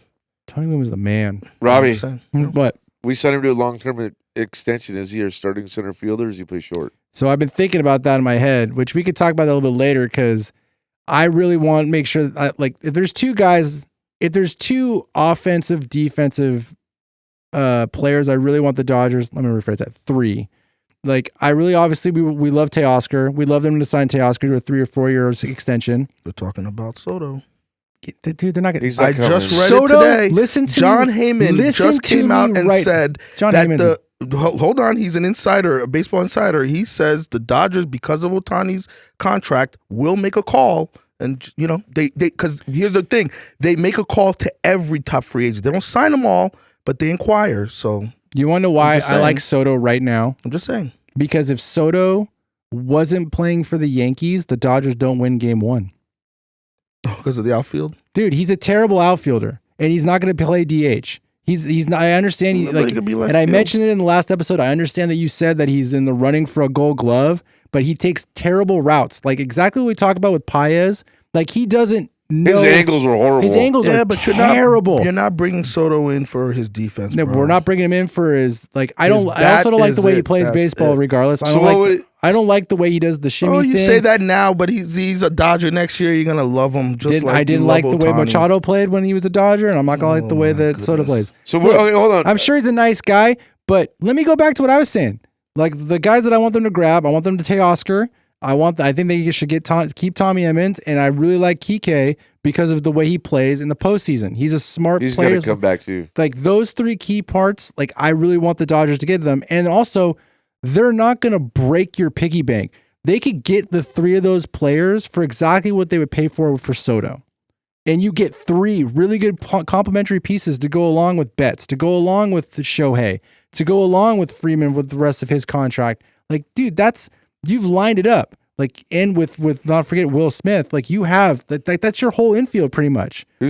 Tony Gwynn was the man. Robbie, I'm saying. What? we sent him to a long-term extension. Is he our starting center fielder, or does he play short? So I've been thinking about that in my head, which we could talk about that a little bit later, because I really want to make sure that if there's 2 offensive, defensive players, I really want the Dodgers. Let me rephrase that. 3. Like, I really, obviously, we love Teoscar. We love them to sign Teoscar to a 3 or 4 year extension. We're talking about Soto. Dude, they're not going He's to. not I coming. just read Soto, it today. listen to John me. Heyman Listen just to came me out and right- said John that Heyman's hold on, he's an insider, a baseball insider. He says the Dodgers, because of Ohtani's contract, will make a call. And they because here's the thing, they make a call to every top free agent. They don't sign them all, but they inquire. So You want to know why just I like saying. Soto right now? I'm just saying. Because if Soto wasn't playing for the Yankees, the Dodgers don't win game 1. Because of the outfield. Dude, he's a terrible outfielder, and he's not going to play DH. He's not. I understand. Nobody could be left And I field. mentioned it in the last episode. I understand that you said that he's in the running for a Gold Glove, but he takes terrible routes. Like exactly what we talk about with Paez. Like he doesn't know. His angles were horrible. His angles are but terrible. You're not bringing Soto in for his defense. No, bro. we're not bringing him in for his like. I His also bat don't like the is way he it. plays That's baseball. it. Regardless, I don't like the way he does the shimmy Oh, you thing. say that now, but he's a Dodger next year. You're gonna love him. I didn't like the way Ohtani. Machado played when he was a Dodger, and I'm not gonna like the way my that Soto goodness. plays. So Look, okay, hold on. I'm sure he's a nice guy, but let me go back to what I was saying. Like the guys that I want them to grab, I want them to Teoscar. I think they should keep Tommy Edmonds, and I really like Kike because of the way he plays in the postseason. He's a smart player. He's going to come back too. Like those 3 key parts, like I really want the Dodgers to get them. And also, they're not going to break your piggy bank. They could get the 3 of those players for exactly what they would pay for Soto. And you get 3 really good complementary pieces to go along with Betts, to go along with Shohei, to go along with Freeman with the rest of his contract. Like, dude, you've lined it up. Like, and with not forget Will Smith, like you have that's your whole infield pretty much. Who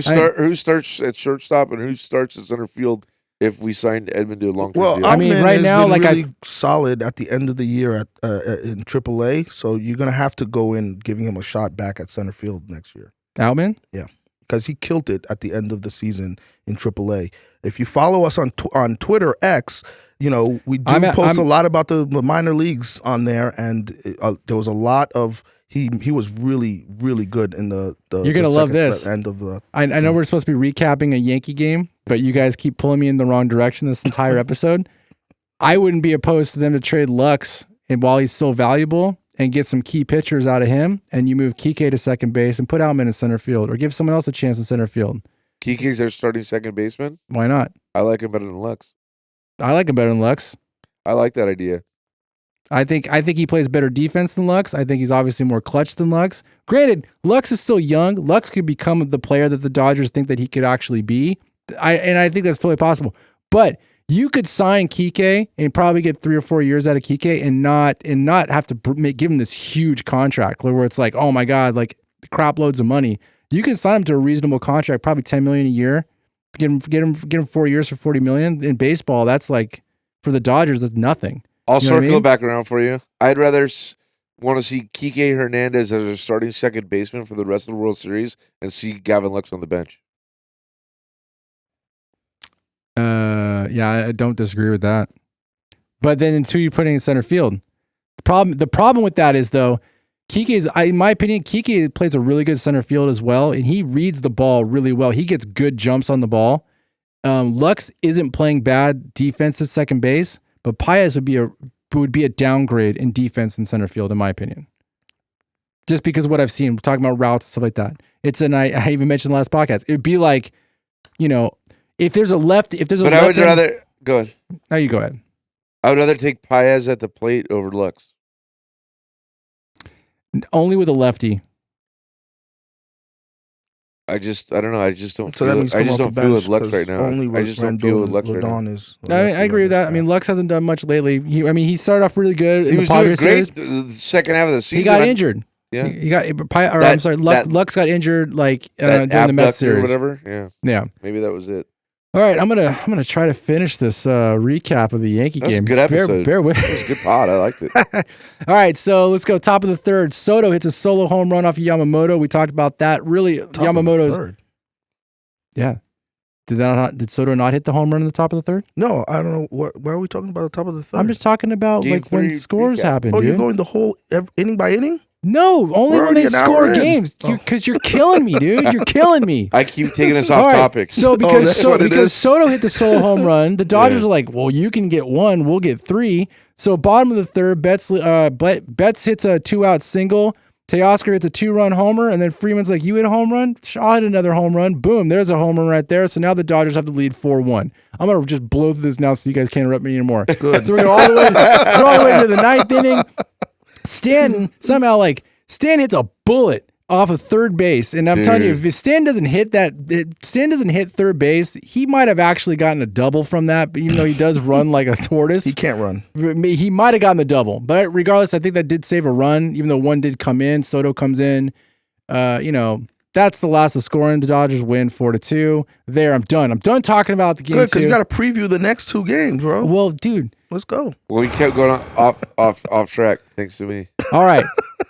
starts at shortstop and who starts at center field if we signed Edmund to a long-term deal? Well, I mean, right now, like really solid at the end of the year in AAA, so you're gonna have to go in giving him a shot back at center field next year. Outman, yeah, because he killed it at the end of the season in AAA. If you follow us on Twitter X, you know we post a lot about the minor leagues on there, and there was a lot of he was really good in the you're gonna love this end of the. I know we're supposed to be recapping a Yankee game, but you guys keep pulling me in the wrong direction this entire episode. I wouldn't be opposed to them to trade Lux and while he's still valuable and get some key pitchers out of him, and you move Kike to second base and put Outman in center field, or give someone else a chance in center field. Kike's our starting second baseman? Why not? I like him better than Lux. I like him better than Lux. I like that idea. I think he plays better defense than Lux. I think he's obviously more clutch than Lux. Granted, Lux is still young. Lux could become the player that the Dodgers think that he could actually be. I think that's totally possible. But you could sign Kike and probably get 3 or 4 years out of Kike and not have to give him this huge contract where it's like, oh my God, like crap loads of money. You can sign him to a reasonable contract, probably $10 million a year. Get him 4 years for $40 million. In baseball, that's like for the Dodgers, that's nothing. I'll circle back around for you. I'd rather want to see Kike Hernandez as a starting second baseman for the rest of the World Series and see Gavin Lux on the bench. Yeah, I don't disagree with that. But then until you put it in center field, the problem with that is though, Kike is, in my opinion, Kike plays a really good center field as well, and he reads the ball really well. He gets good jumps on the ball. Lux isn't playing bad defense at second base, but Paez would be a downgrade in defense in center field, in my opinion. Just because of what I've seen, we're talking about routes and stuff like that. I even mentioned the last podcast. It'd be like, if there's a left. But I would rather go ahead. No, you go ahead. I would rather take Paez at the plate over Lux. Only with a lefty. I don't know. I just don't. So that means I just don't feel with Lux right now. I just don't feel with Lux right now. I agree with that. I mean, Lux hasn't done much lately. He started off really good. He was doing great the second half of the season. He got injured. Yeah, Lux got injured during the Mets series or whatever. Yeah. Maybe that was it. All right, I'm gonna try to finish this recap of the Yankee game. That was a good episode. Bear with. It was a good pod. I liked it. All right, so let's go. Top of the third, Soto hits a solo home run off of Yamamoto. We talked about that. Really, Yamamoto's. Yeah. Did Soto not hit the home run in the top of the third? No, I don't know. Why are we talking about the top of the third? I'm just talking about Game like when scores happen. Oh, dude. You're going the whole inning by inning? No, only when they score games. Because you're killing me, dude. You're killing me. I keep taking us off topic. So because Soto hit the solo home run, the Dodgers are like, well, you can get 1, we'll get 3. So bottom of the third, Betts hits a 2-out single. Teoscar hits a 2-run homer, and then Freeman's like, you hit a home run? I'll hit another home run. Boom, there's a home run right there. So now the Dodgers have the lead 4-1. I'm going to just blow through this now so you guys can't interrupt me anymore. Good. So we're going all the way to the 9th inning. Stanton Stan hits a bullet off of third base, and I'm telling you, if Stan doesn't hit third base, he might have actually gotten a double from that. But even though he does run like a tortoise, he can't run. He might have gotten the double, but regardless, I think that did save a run. Even though one did come in, Soto comes in. That's the last of scoring. The Dodgers win 4-2. There, I'm done. I'm done talking about the game. Good, because you got to preview the next 2 games, bro. Well, dude, let's go. Well, we kept going off track, thanks to me. All right.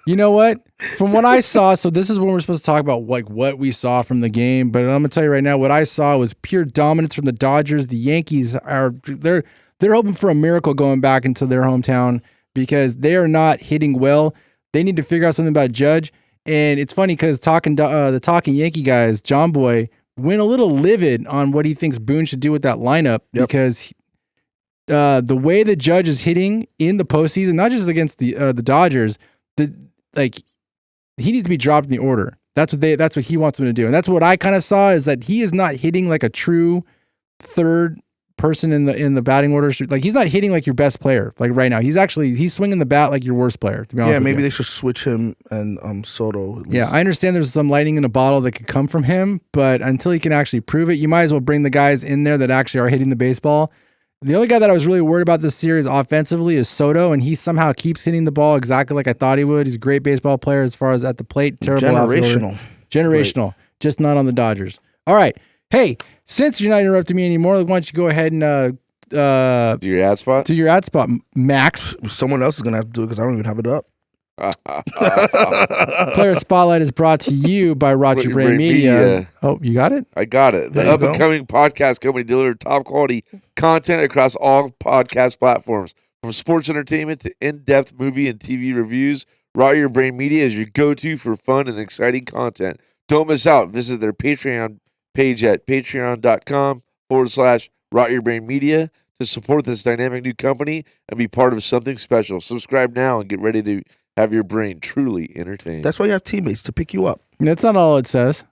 You know what? From what I saw, so this is when we're supposed to talk about like what we saw from the game. But I'm gonna tell you right now, what I saw was pure dominance from the Dodgers. The Yankees they're hoping for a miracle going back into their hometown because they are not hitting well. They need to figure out something about Judge. And it's funny because the Talking Yankee guys, John Boy, went a little livid on what he thinks Boone should do with that lineup because the way the Judge is hitting in the postseason, not just against the Dodgers, like he needs to be dropped in the order. That's what he wants him to do. And that's what I kind of saw is that he is not hitting like a true third person in the batting order. Like he's not hitting like your best player. Like right now, he's swinging the bat like your worst player. To be honest, maybe they should switch him and Soto. Yeah, I understand there's some lightning in a bottle that could come from him, but until he can actually prove it, you might as well bring the guys in there that actually are hitting the baseball. The only guy that I was really worried about this series offensively is Soto, and he somehow keeps hitting the ball exactly like I thought he would. He's a great baseball player as far as at the plate. Terrible outfielder. Generational. Right. Just not on the Dodgers. All right. Hey, since you're not interrupting me anymore, why don't you go ahead and do your ad spot? Do your ad spot, Max. Someone else is going to have to do it because I don't even have it up. Player Spotlight is brought to you by Roger Brain Media. Oh, you got it? I got it. The up-and-coming podcast company delivers top-quality content across all podcast platforms. From sports entertainment to in-depth movie and TV reviews, Roger Brain Media is your go-to for fun and exciting content. Don't miss out. Visit their Patreon page at patreon.com/Roger Brain Media to support this dynamic new company and be part of something special. Subscribe now and get ready to have your brain truly entertained. That's why you have teammates to pick you up. That's not all it says.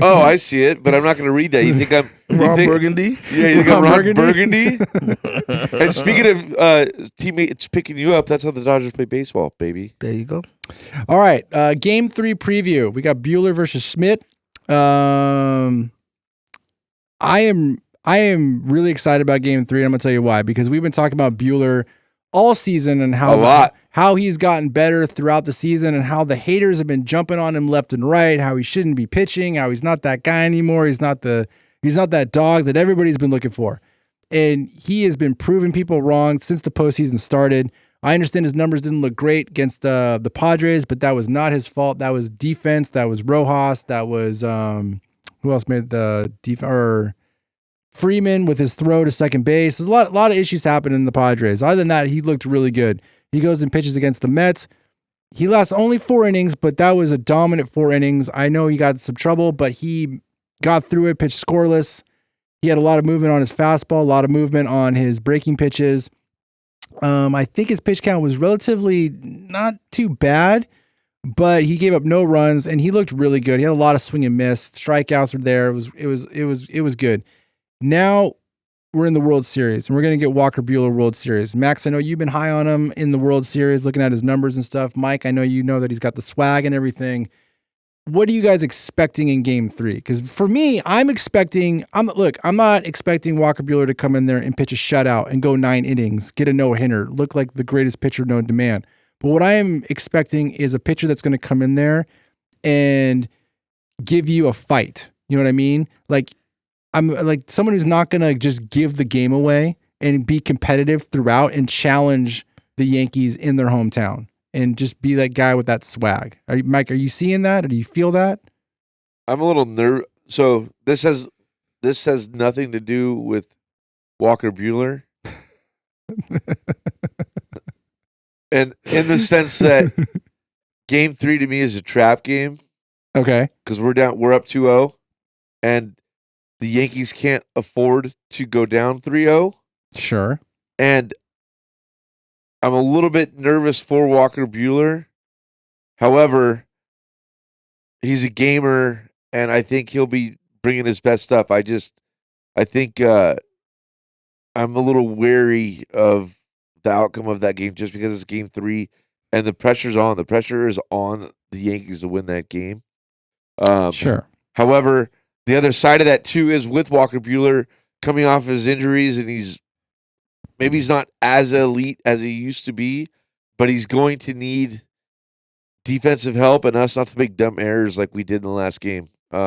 Oh, I see it, but I'm not going to read that. You think I'm Ron Burgundy? Yeah, you think I'm Ron Burgundy? And speaking of teammates picking you up, that's how the Dodgers play baseball, baby. There you go. All right, Game 3 preview. We got Buehler versus Schmidt. I am really excited about Game 3. And I'm going to tell you why. Because we've been talking about Buehler all season and how he's gotten better throughout the season and how the haters have been jumping on him left and right, how he shouldn't be pitching, how he's not that guy anymore. He's not that dog that everybody's been looking for. And he has been proving people wrong since the postseason started. I understand his numbers didn't look great against the Padres, but that was not his fault. That was defense. That was Rojas. That was who else made the defense? Or Freeman with his throw to second base. There's a lot of issues happening in the Padres. Other than that, he looked really good. He goes and pitches against the Mets. He lasts only 4 innings, but that was a dominant 4 innings. I know he got some trouble, but he got through it, pitched scoreless. He had a lot of movement on his fastball, a lot of movement on his breaking pitches. I think his pitch count was relatively not too bad, but he gave up no runs and he looked really good. He had a lot of swing and miss. Strikeouts were there. It was good. Now we're in the World Series and we're going to get Walker Buehler World Series. Max, I know you've been high on him in the World Series, looking at his numbers and stuff. Mike, I know you know that he's got the swag and everything. What are you guys expecting in Game 3? Because for me, I'm not expecting Walker Buehler to come in there and pitch a shutout and go 9 innings, get a no-hitter, look like the greatest pitcher known to man. But what I am expecting is a pitcher that's going to come in there and give you a fight. You know what I mean? Like, I'm like someone who's not going to just give the game away and be competitive throughout and challenge the Yankees in their hometown and just be that guy with that swag. Mike, are you seeing that? Or do you feel that? I'm a little nervous. So this has nothing to do with Walker Buehler. And in the sense that Game 3 to me is a trap game. Okay. Because we're up 2-0 and the Yankees can't afford to go down 3-0. Sure. And I'm a little bit nervous for Walker Buehler. However, he's a gamer, and I think he'll be bringing his best stuff. I think I'm a little wary of the outcome of that game just because it's Game 3, and the pressure's on. The pressure is on the Yankees to win that game. Sure. However, the other side of that, too, is with Walker Buehler coming off his injuries, and he's not as elite as he used to be, but he's going to need defensive help and us not to make dumb errors like we did in the last game. We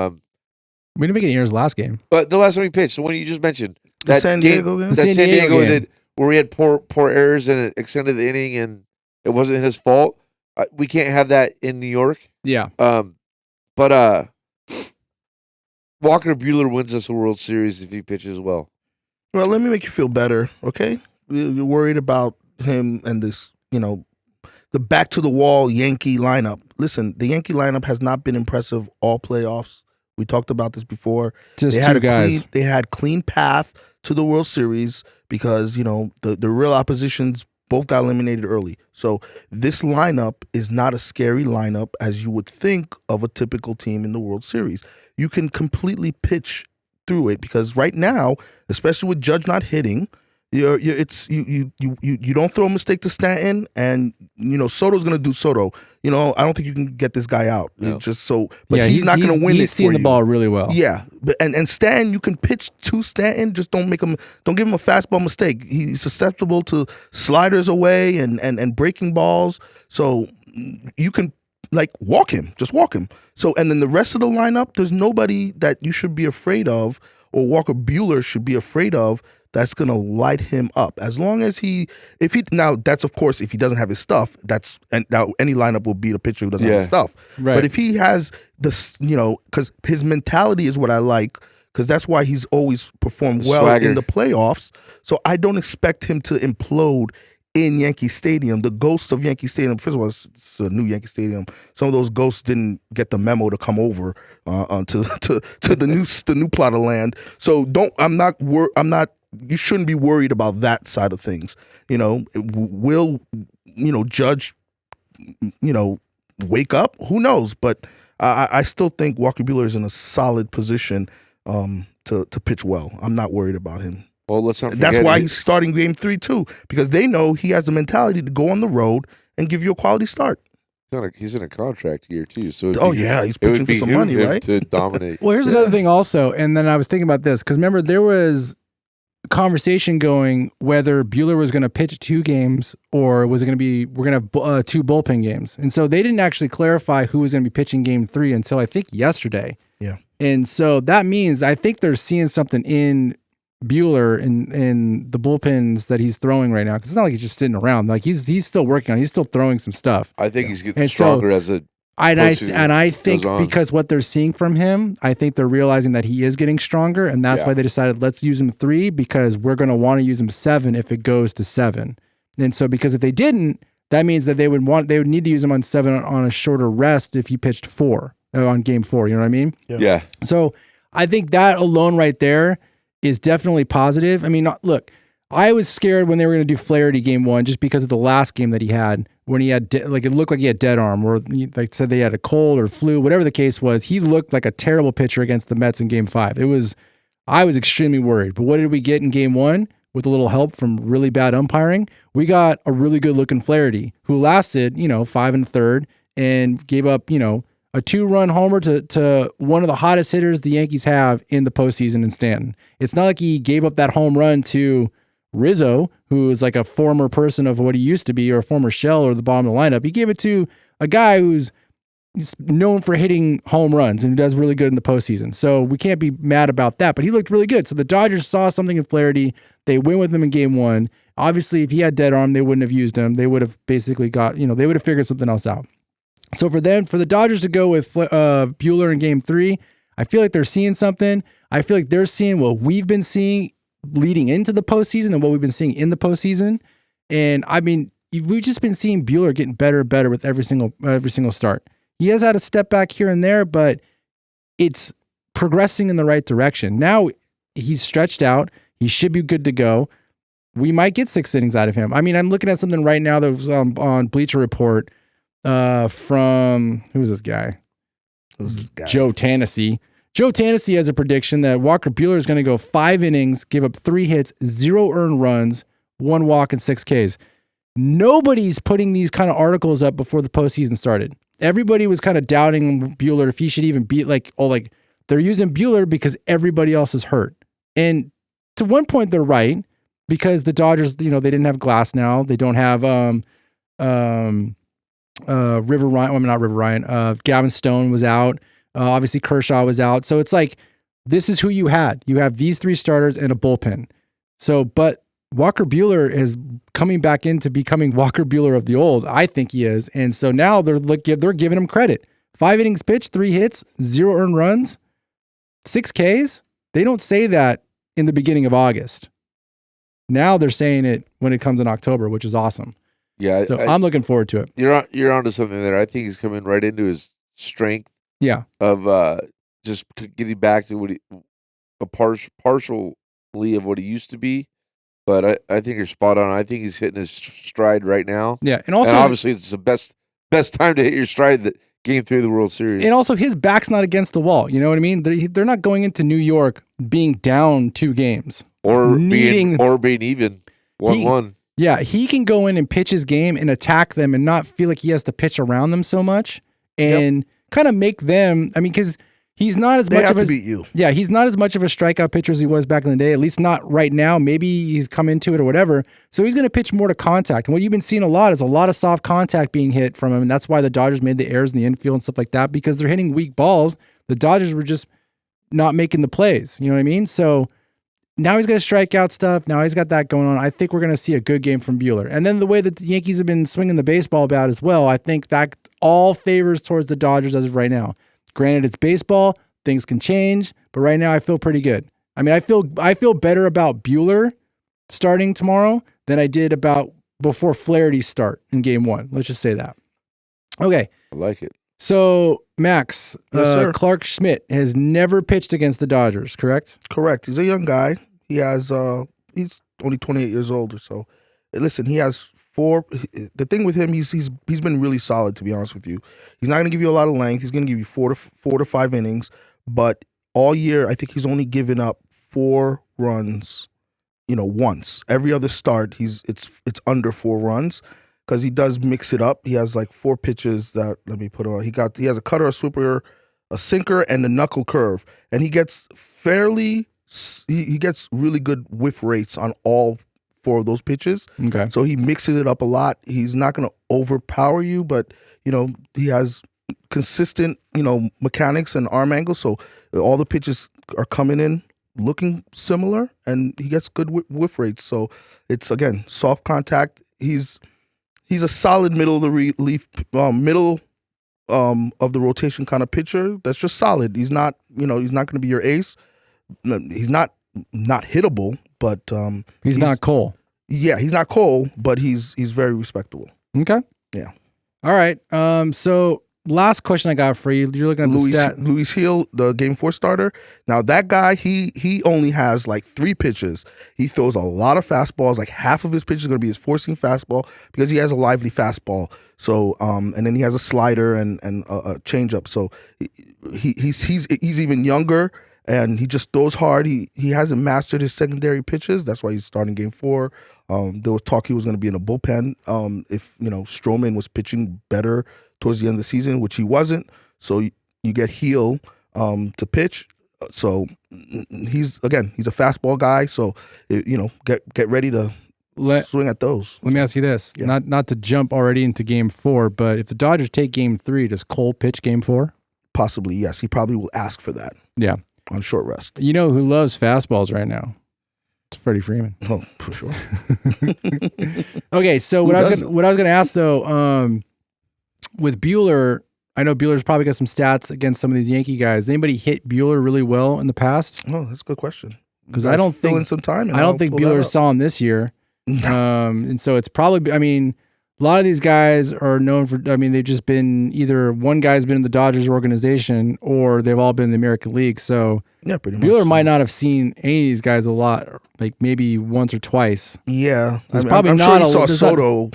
didn't make any errors last game. But the last time we pitched, the one you just mentioned. The San Diego game? That San Diego did, where we had poor errors and it extended the inning and it wasn't his fault. We can't have that in New York. Yeah. But Walker Buehler wins us a World Series if he pitches well. Well, let me make you feel better, okay? You're worried about him and this, the back-to-the-wall Yankee lineup. Listen, the Yankee lineup has not been impressive all playoffs. We talked about this before. Just two guys. They had clean path to the World Series because, the real opposition's Both got eliminated early. So this lineup is not a scary lineup as you would think of a typical team in the World Series. You can completely pitch through it because right now, especially with Judge not hitting, you don't throw a mistake to Stanton, and Soto's gonna do Soto. I don't think you can get this guy out. No. But he's not gonna win it. He's seeing the ball really well. Yeah, but and Stanton, you can pitch to Stanton. Just don't give him a fastball mistake. He's susceptible to sliders away and breaking balls. So you can walk him. So and then the rest of the lineup, there's nobody that you should be afraid of, or Walker Buehler should be afraid of. That's gonna light him up. As long as that's of course if he doesn't have his stuff. Now any lineup will beat a pitcher who doesn't have his stuff. Right. But if he has this, because his mentality is what I like, because that's why he's always performed well in the playoffs. So I don't expect him to implode in Yankee Stadium. The ghost of Yankee Stadium. First of all, it's a new Yankee Stadium. Some of those ghosts didn't get the memo to come over to the new plot of land. So you shouldn't be worried about that side of things. Will Judge wake up? Who knows? But I still think Walker Buehler is in a solid position to pitch well. I'm not worried about him. Well, let's not forget that's why he's starting Game 3 too, because they know he has the mentality to go on the road and give you a quality start. He's in a contract year too, so he's pitching for some money, right? To dominate. Well, here's another thing also, and then I was thinking about this because remember there was conversation going whether Buehler was going to pitch 2 games or was it going to be we're going to have 2 bullpen games, and so they didn't actually clarify who was going to be pitching Game 3 until I think yesterday. Yeah, and so that means I think they're seeing something in Buehler in the bullpens that he's throwing right now, because it's not like he's just sitting around. Like he's still working on. He's still throwing some stuff. I think he's getting stronger as a. I think because what they're seeing from him, I think they're realizing that he is getting stronger, and that's why they decided let's use him 3 because we're going to want to use him 7 if it goes to 7. And so because if they didn't, that means that they would need to use him on 7 on a shorter rest if he pitched 4 on Game 4. You know what I mean? Yeah. So I think that alone right there is definitely positive. I mean, look, I was scared when they were going to do Flaherty Game 1 just because of the last game that he had when he had it looked like he had dead arm, or like said they had a cold or flu, whatever the case was. He looked like a terrible pitcher against the Mets in Game 5. I was extremely worried. But what did we get in Game 1? With a little help from really bad umpiring, we got a really good looking Flaherty who lasted 5 1/3 and gave up a 2-run homer to one of the hottest hitters the Yankees have in the postseason in Stanton. It's not like he gave up that home run to Rizzo, who is like a former person of what he used to be, or a former shell or the bottom of the lineup. He gave it to a guy who's known for hitting home runs and who does really good in the postseason. So we can't be mad about that, but he looked really good. So the Dodgers saw something in Flaherty. They went with him in Game 1. Obviously, if he had dead arm, they wouldn't have used him. They would have basically they would have figured something else out. So for the Dodgers to go with Buehler in Game 3, I feel like they're seeing something. I feel like they're seeing what we've been seeing leading into the postseason and what we've been seeing in the postseason. And I mean, we've just been seeing Buehler getting better and better with every single start. He has had a step back here and there, but it's progressing in the right direction. Now he's stretched out. He should be good to go. We might get 6 innings out of him. I mean, I'm looking at something right now that was on Bleacher Report from who's this guy? Joe Tennessee. Joe Tennessee has a prediction that Walker Buehler is going to go 5 innings, give up 3 hits, 0 earned runs, 1 walk, and 6 Ks. Nobody's putting these kind of articles up before the postseason started. Everybody was kind of doubting Buehler if he should even be they're using Buehler because everybody else is hurt. And to one point, they're right, because the Dodgers, they didn't have Glass now. They don't have River Ryan. Well, not River Ryan. Gavin Stone was out. Obviously, Kershaw was out. So it's like, this is who you had. You have these 3 starters and a bullpen. So, but Walker Buehler is coming back into becoming Walker Buehler of the old. I think he is. And so now they're giving him credit. 5 innings pitched, 3 hits, 0 earned runs, 6 Ks. They don't say that in the beginning of August. Now they're saying it when it comes in October, which is awesome. Yeah. So I'm looking forward to it. You're onto something there. I think he's coming right into his strength. Yeah. Of just getting back to what partially of what he used to be. But I think you're spot on. I think he's hitting his stride right now. Yeah, and also obviously it's the best time to hit your stride that Game 3 of the World Series. And also his back's not against the wall. You know what I mean? They're not going into New York being down 2 games or being even 1-1. Yeah, he can go in and pitch his game and attack them and not feel like he has to pitch around them so much and kind of make them. I mean, because he's not as much of a beat you. Yeah, he's not as much of a strikeout pitcher as he was back in the day. At least not right now. Maybe he's come into it or whatever. So he's going to pitch more to contact. And what you've been seeing a lot is a lot of soft contact being hit from him, and that's why the Dodgers made the errors in the infield and stuff like that, because they're hitting weak balls. The Dodgers were just not making the plays. You know what I mean? So now he's got to strike out stuff. Now he's got that going on. I think we're going to see a good game from Buehler. And then the way that the Yankees have been swinging the baseball bat as well, I think that all favors towards the Dodgers as of right now. Granted, it's baseball. Things can change, but right now I feel pretty good. I mean, I feel better about Buehler starting tomorrow than I did about before Flaherty's start in Game 1. Let's just say that. Okay. I like it. So, Max, Yes, Clark Schmidt has never pitched against the Dodgers, correct? Correct. He's a young guy. He has he's only 28 years old or so. Listen, he has 4. The thing with him, he's been really solid, to be honest with you. He's not going to give you a lot of length. He's going to give you 4 to 5 innings, but all year I think he's only given up 4 runs, once. Every other start it's under 4 runs. Because he does mix it up. He has like 4 pitches that, let me put on. He has a cutter, a sweeper, a sinker, and a knuckle curve. And he gets he gets really good whiff rates on all 4 of those pitches. Okay. So he mixes it up a lot. He's not going to overpower you, but, he has consistent, mechanics and arm angle. So all the pitches are coming in looking similar, and he gets good whiff rates. So it's, again, soft contact. He's a solid middle of the middle of the rotation kind of pitcher. That's just solid. He's not, he's not going to be your ace. He's not hittable, but he's not Cole. Yeah, he's not Cole, but he's very respectable. Okay. Yeah. All right. So last question I got for you. You're looking at the stat. Luis Hill, the Game 4 starter. Now that guy, he only has like 3 pitches. He throws a lot of fastballs. Like half of his pitches is going to be his four-seam fastball because he has a lively fastball. So and then he has a slider and a changeup. So he's even younger. And he just throws hard. He hasn't mastered his secondary pitches. That's why he's starting Game 4. There was talk he was going to be in a bullpen if Stroman was pitching better towards the end of the season, which he wasn't. So you get Hill to pitch. So he's a fastball guy. So get ready to swing at those. Let me ask you this: not to jump already into Game 4, but if the Dodgers take Game 3, does Cole pitch Game 4? Possibly, yes. He probably will ask for that. Yeah. On short rest. You know who loves fastballs right now? It's Freddie Freeman. Oh, for sure. Okay, so what I was going to ask though, with Buehler, I know Buehler's probably got some stats against some of these Yankee guys. Anybody hit Buehler really well in the past? Oh, that's a good question. Because I don't think Buehler saw him this year. And so it's probably, I mean, a lot of these guys are known for, they've just been either one guy's been in the Dodgers organization or they've all been in the American League. So yeah, pretty much. Buehler might not have seen any of these guys a lot, like maybe once or twice. Yeah. So I'm sure he saw Soto.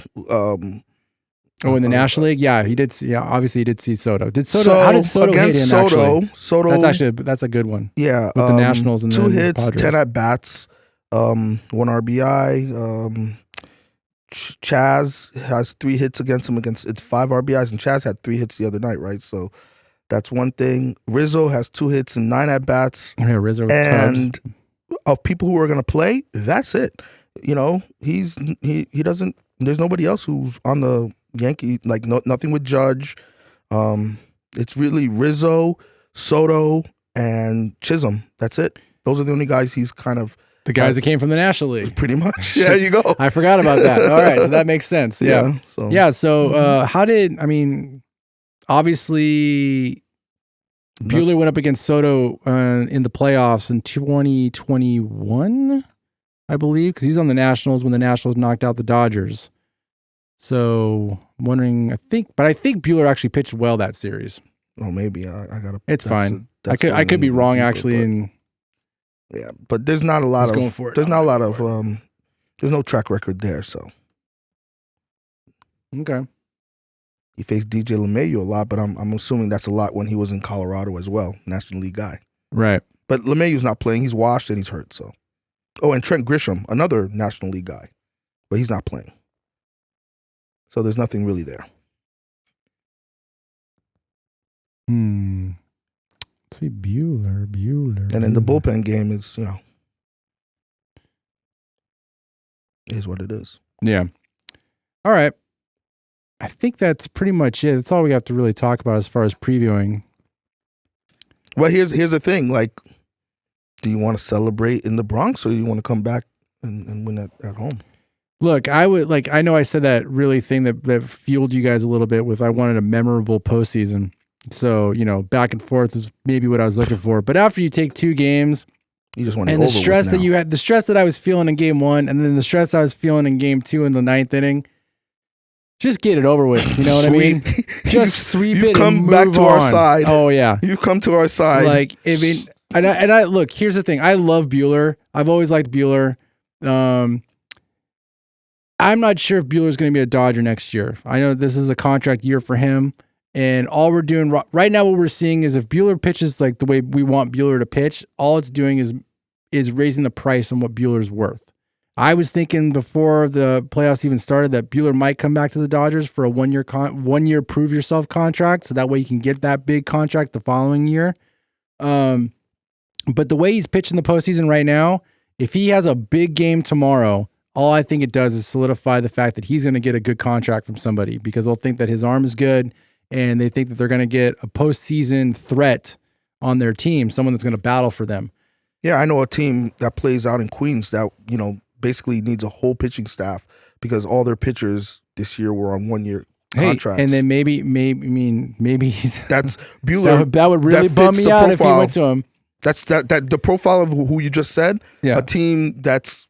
In the National League? Yeah, he did. Yeah, obviously he did see Soto. How did Soto hit him actually? Soto. That's a good one. Yeah. With the Nationals and 2 hits, Padres. 10 at-bats, 1 RBI, Chaz has 3 hits against him. It's 5 RBIs, and Chaz had 3 hits the other night, right? So that's one thing. Rizzo has 2 hits and 9 at bats. Yeah, Rizzo. And of people who are going to play, that's it. He doesn't. There's nobody else who's on the Yankee. Like nothing with Judge. It's really Rizzo, Soto, and Chisholm. That's it. Those are the only guys he's kind of. The guys that came from the National League. Pretty much. Yeah, there you go. I forgot about that. All right. So that makes sense. Yeah. So how did, obviously Buehler went up against Soto in the playoffs in 2021, I believe, because he was on the Nationals when the Nationals knocked out the Dodgers. So I'm wondering, I think Buehler actually pitched well that series. Oh, maybe. I got to. It's fine. I could be wrong actually. Yeah, but there's not a lot of There's no track record there, so. Okay. He faced DJ LeMahieu a lot, but I'm assuming that's a lot when he was in Colorado as well, National League guy. Right. But LeMahieu's not playing. He's washed and he's hurt, so. Oh, and Trent Grisham, another National League guy, but he's not playing. So there's nothing really there. Let's see, Buehler. And then the bullpen game is, is what it is. Yeah. All right. I think that's pretty much it. That's all we have to really talk about as far as previewing. Well, here's the thing. Like, do you want to celebrate in the Bronx or do you want to come back and win at home? Look, I know I said that really thing that fueled you guys a little bit with I wanted a memorable postseason. So, back and forth is maybe what I was looking for. But after you take 2 games, you just want to and the stress that you had, the stress that I was feeling in game 1, and then the stress I was feeling in game 2 in the 9th inning, just get it over with. You know what I mean? Just sweep it and move back to on. our side. Oh yeah, you've come to our side. Like, I mean, and I look. Here's the thing. I love Buehler. I've always liked Buehler. I'm not sure if Buehler's going to be a Dodger next year. I know this is a contract year for him. And all we're doing right now, what we're seeing is if Buehler pitches like the way we want Buehler to pitch, all it's doing is raising the price on what Buehler's worth. I was thinking before the playoffs even started that Buehler might come back to the Dodgers for a 1 year prove yourself contract, so that way you can get that big contract the following year. But the way he's pitching the postseason right now, if he has a big game tomorrow, all I think it does is solidify the fact that he's going to get a good contract from somebody because they'll think that his arm is good. And they think that they're going to get a postseason threat on their team, someone that's going to battle for them. Yeah, I know a team that plays out in Queens that, basically needs a whole pitching staff because all their pitchers this year were on 1 year contracts. And then maybe he's that's Buehler. That would really bum me out if he went to him. That's that the profile of who you just said. Yeah. A team that's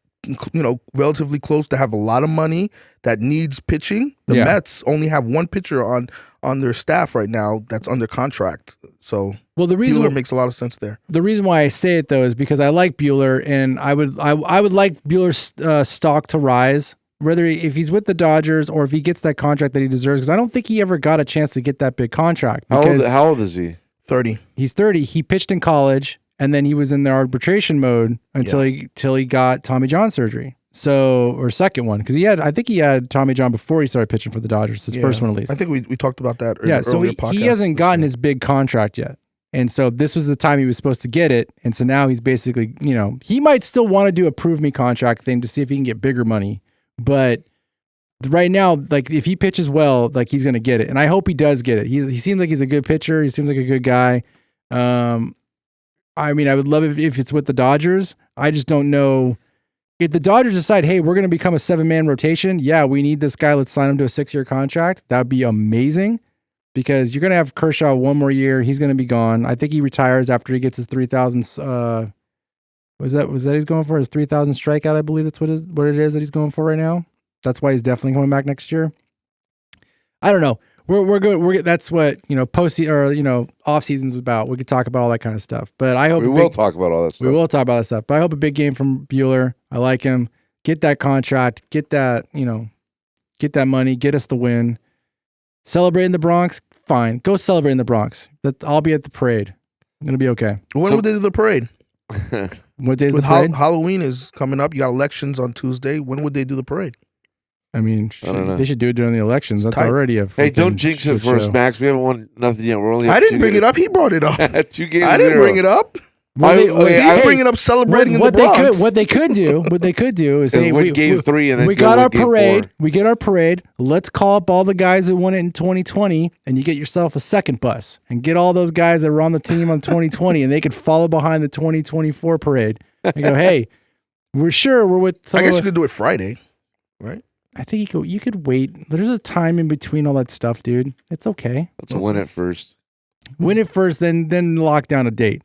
relatively close to have a lot of money that needs pitching. The Mets only have 1 pitcher on their staff right now that's under contract. So the reason Buehler makes a lot of sense there. The reason why I say it though is because I like Buehler, and I would like Buehler's stock to rise, whether if he's with the Dodgers or if he gets that contract that he deserves. Because I don't think he ever got a chance to get that big contract. How old is he? 30. He's 30. He pitched in college, and then he was in the arbitration mode until he got Tommy John surgery. So, or second one, because I think he had Tommy John before he started pitching for the Dodgers, his first one at least. I think we talked about that earlier. So he hasn't gotten his big contract yet. And so this was the time he was supposed to get it. And so now he's basically, he might still want to do a prove me contract thing to see if he can get bigger money. But right now, like if he pitches well, like he's going to get it. And I hope he does get it. He seems like he's a good pitcher. He seems like a good guy. I mean, I would love it if it's with the Dodgers. I just don't know. If the Dodgers decide, hey, we're going to become a 7-man rotation, yeah, we need this guy. Let's sign him to a 6-year contract. That would be amazing because you're going to have Kershaw 1 more year. He's going to be gone. I think he retires after he gets his 3,000. Was that he's going for his 3,000 strikeout? I believe that's what it is that he's going for right now. That's why he's definitely coming back next year. I don't know. We're good. That's what off season's about. We could talk about all that kind of stuff. But I hope we will talk about all that stuff. We will talk about that stuff. But I hope a big game from Buehler. I like him. Get that contract. Get that get that money. Get us the win. Celebrate in the Bronx. Fine. Go celebrate in the Bronx. I'll be at the parade. I'm gonna be okay. When would they do the parade? What day is the parade? Halloween is coming up. You got elections on Tuesday. When would they do the parade? I mean, they should do it during the elections. That's already a hey, don't jinx it for us, Max. We haven't won nothing yet. We're only. I didn't bring it up. He brought it up. 2 games. I didn't bring it up. I bring it up celebrating in the Bronx. What they could do is hey, win game 3 and then we got our parade. 4. We get our parade. Let's call up all the guys that won it in 2020, and you get yourself a second bus and get all those guys that were on the team on 2020, and they could follow behind the 2024 parade and go, hey, we're with. I guess you could do it Friday, right? I think you could wait. There's a time in between all that stuff, dude. It's okay. Let's win it first. Win it first, then lock down a date.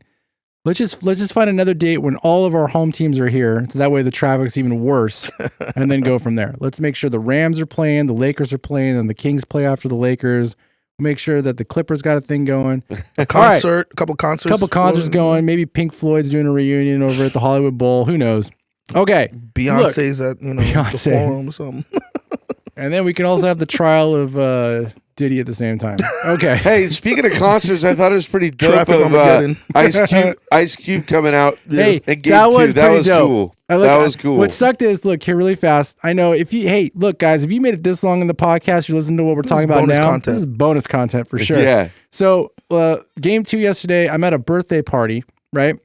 Let's just find another date when all of our home teams are here, so that way the traffic's even worse, and then go from there. Let's make sure the Rams are playing, the Lakers are playing, and the Kings play after the Lakers. Make sure that the Clippers got a thing going. A concert, a couple concerts going. Maybe Pink Floyd's doing a reunion over at the Hollywood Bowl. Who knows? Okay. Beyonce's at the Beyonce. forum or something. And then we can also have the trial of Diddy at the same time. Okay. Hey, speaking of concerts, I thought it was pretty dope Traffic of Armageddon. Ice Cube coming out. Hey, in game that 2. was That pretty was dope. cool. Look, That was cool. What sucked is, look, here really fast. I know look, guys, if you made it this long in the podcast, you're listening to what we're talking about now. Content. This is bonus content for sure. Yeah. So, game 2 yesterday, I'm at a birthday party, right?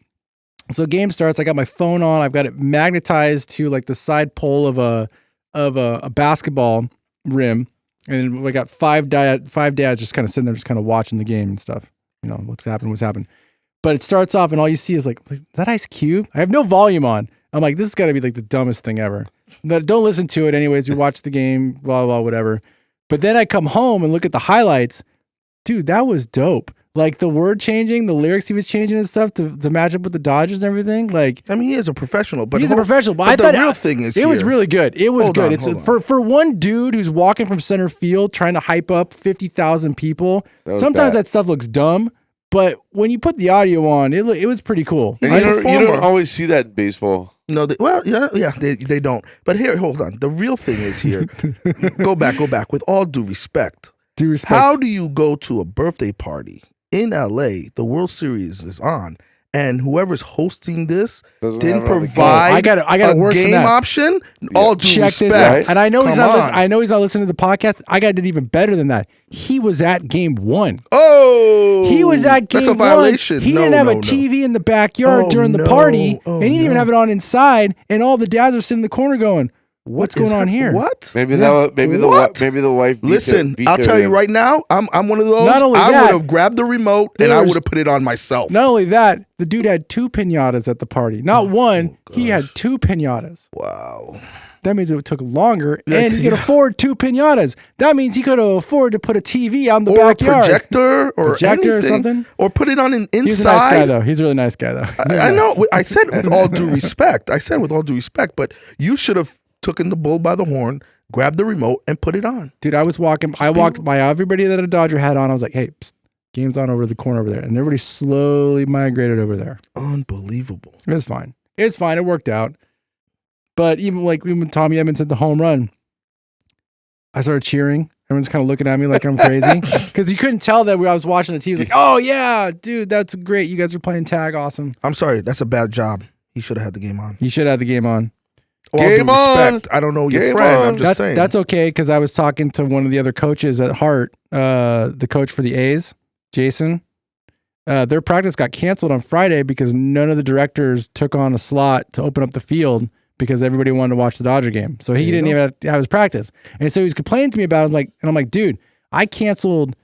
So game starts. I got my phone on. I've got it magnetized to like the side pole of a basketball rim, and we got five dads just kind of sitting there, just kind of watching the game and stuff. You know what's happened. But it starts off, and all you see is like, is that Ice Cube? I have no volume on. I'm like, this has got to be like the dumbest thing ever. But don't listen to it anyways. We watch the game, blah blah whatever. But then I come home and look at the highlights. Dude, that was dope. Like the word changing, the lyrics he was changing and stuff to match up with the Dodgers and everything. Like, I mean, he is a professional, but he's a professional. But I the thought real thing is it was really good. It was good. Hold on. For one dude who's walking from center field trying to hype up 50,000 people. Sometimes that stuff looks dumb, but when you put the audio on, it was pretty cool. And you don't always see that in baseball. No, they don't. But here, hold on. The real thing is here. Go back. With all due respect. How do you go to a birthday party in LA? The World Series is on, and whoever's hosting this didn't provide I got a worse game than that. option. All due Check respect. this out. And I know he's not. Come I know he's not listening to the podcast. I got it even better than that. He was at game 1. Oh, he was at game that's a violation. 1. He didn't have a TV in the backyard during the party, and he didn't even have it on inside. And all the dads are sitting in the corner going, "What's going on here?" What? Maybe the wife. Listen, I'll tell you right now. I'm one of those. Not only I that, would have grabbed the remote and I would have put it on myself. Not only that, the dude had 2 piñatas at the party. Not one. He had 2 piñatas. Wow. That means it took longer, and he could afford 2 piñatas. That means he could afford to put a TV on the backyard, projector or something, or put it on an inside. He's a nice guy, though. He's a really nice guy, though. I know. I said with all due respect. But you should have taken the bull by the horn, grabbed the remote, and put it on. Dude, I walked by everybody that a Dodger hat on. I was like, hey, psst, game's on over the corner over there. And everybody slowly migrated over there. Unbelievable. It was fine. It worked out. But even when Tommy Edmonds hit the home run, I started cheering. Everyone's kind of looking at me like I'm crazy. Because you couldn't tell that I was watching the TV. Like, oh, yeah, dude, that's great. You guys are playing tag. Awesome. I'm sorry. That's a bad job. He should have had the game on. He should have had the game on. Game on. I don't know your friend. I'm just saying. That's okay, because I was talking to one of the other coaches at Hart, the coach for the A's, Jason. Their practice got canceled on Friday because none of the directors took on a slot to open up the field because everybody wanted to watch the Dodger game. So he didn't even have his practice. And so he was complaining to me about it. And I'm like, dude, I canceled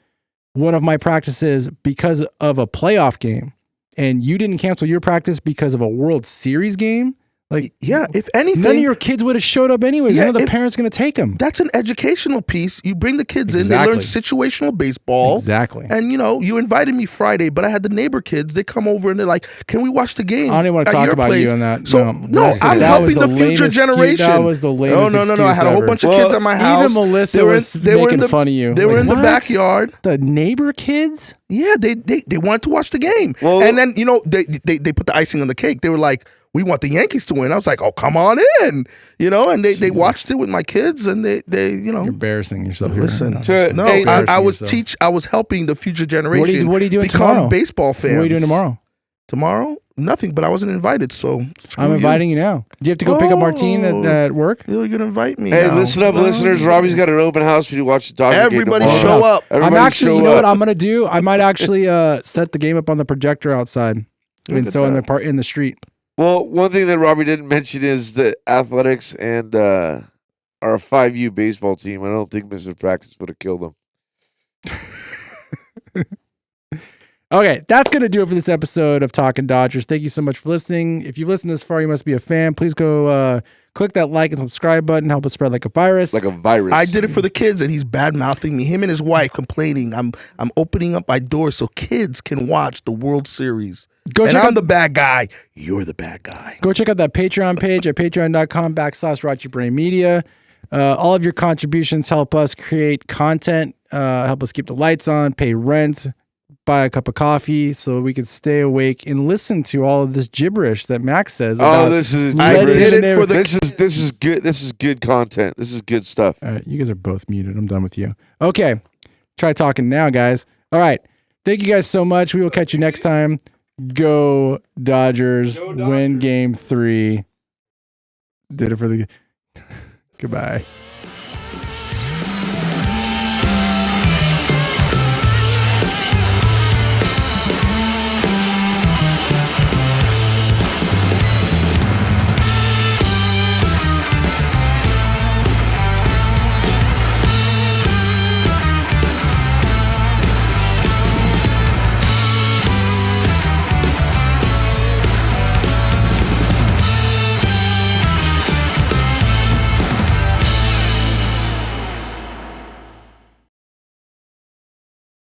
one of my practices because of a playoff game. And you didn't cancel your practice because of a World Series game? Like, yeah, if anything, none of your kids would have showed up anyways. None of the parents going to take them. That's an educational piece. You bring the kids in, they learn situational baseball. Exactly. And you invited me Friday, but I had the neighbor kids. They come over and they're like, "Can we watch the game?" I don't even want to talk about you on that. So no, I'm helping the future generation. That was the lamest No. I had a whole bunch of kids at my house. Even Melissa was making fun of you. They were in the backyard. The neighbor kids? Yeah, they wanted to watch the game. Well, and then they put the icing on the cake. They were like, "We want the Yankees to win." I was like, "Oh, come on in," and they watched it with my kids, and they You're embarrassing yourself. Listen, I was helping the future generation. What are you doing become tomorrow? Baseball fans. What are you doing tomorrow? Tomorrow, nothing. But I wasn't invited, so I'm inviting you now. Do you have to go pick up Martine at work? You're gonna invite me. Hey, now. listen up, listeners. Robbie's got an open house for you to watch the Dodgers game. Everybody show up. I'm actually. You know what I'm gonna do? I might actually set the game up on the projector outside, and so in the street. Well, one thing that Robbie didn't mention is that athletics and our 5U baseball team. I don't think missing practice would have killed them. Okay, that's going to do it for this episode of Talking Dodgers. Thank you so much for listening. If you've listened this far, you must be a fan. Please go click that like and subscribe button. Help us spread like a virus. Like a virus. I did it for the kids, and he's bad-mouthing me. Him and his wife complaining. I'm opening up my door so kids can watch the World Series. I'm the bad guy. You're the bad guy. Go check out that Patreon page at patreon.com/RogerBrainMedia. All of your contributions help us create content, help us keep the lights on, pay rent, buy a cup of coffee so we could stay awake and listen to all of this gibberish that Max says. About this is I gibberish. did it for the. This is good. This is good content. This is good stuff. All right, you guys are both muted. I'm done with you. Okay, try talking now, guys. All right, thank you guys so much. We will catch you next time. Go Dodgers. Win Game 3. Did it for the. Goodbye.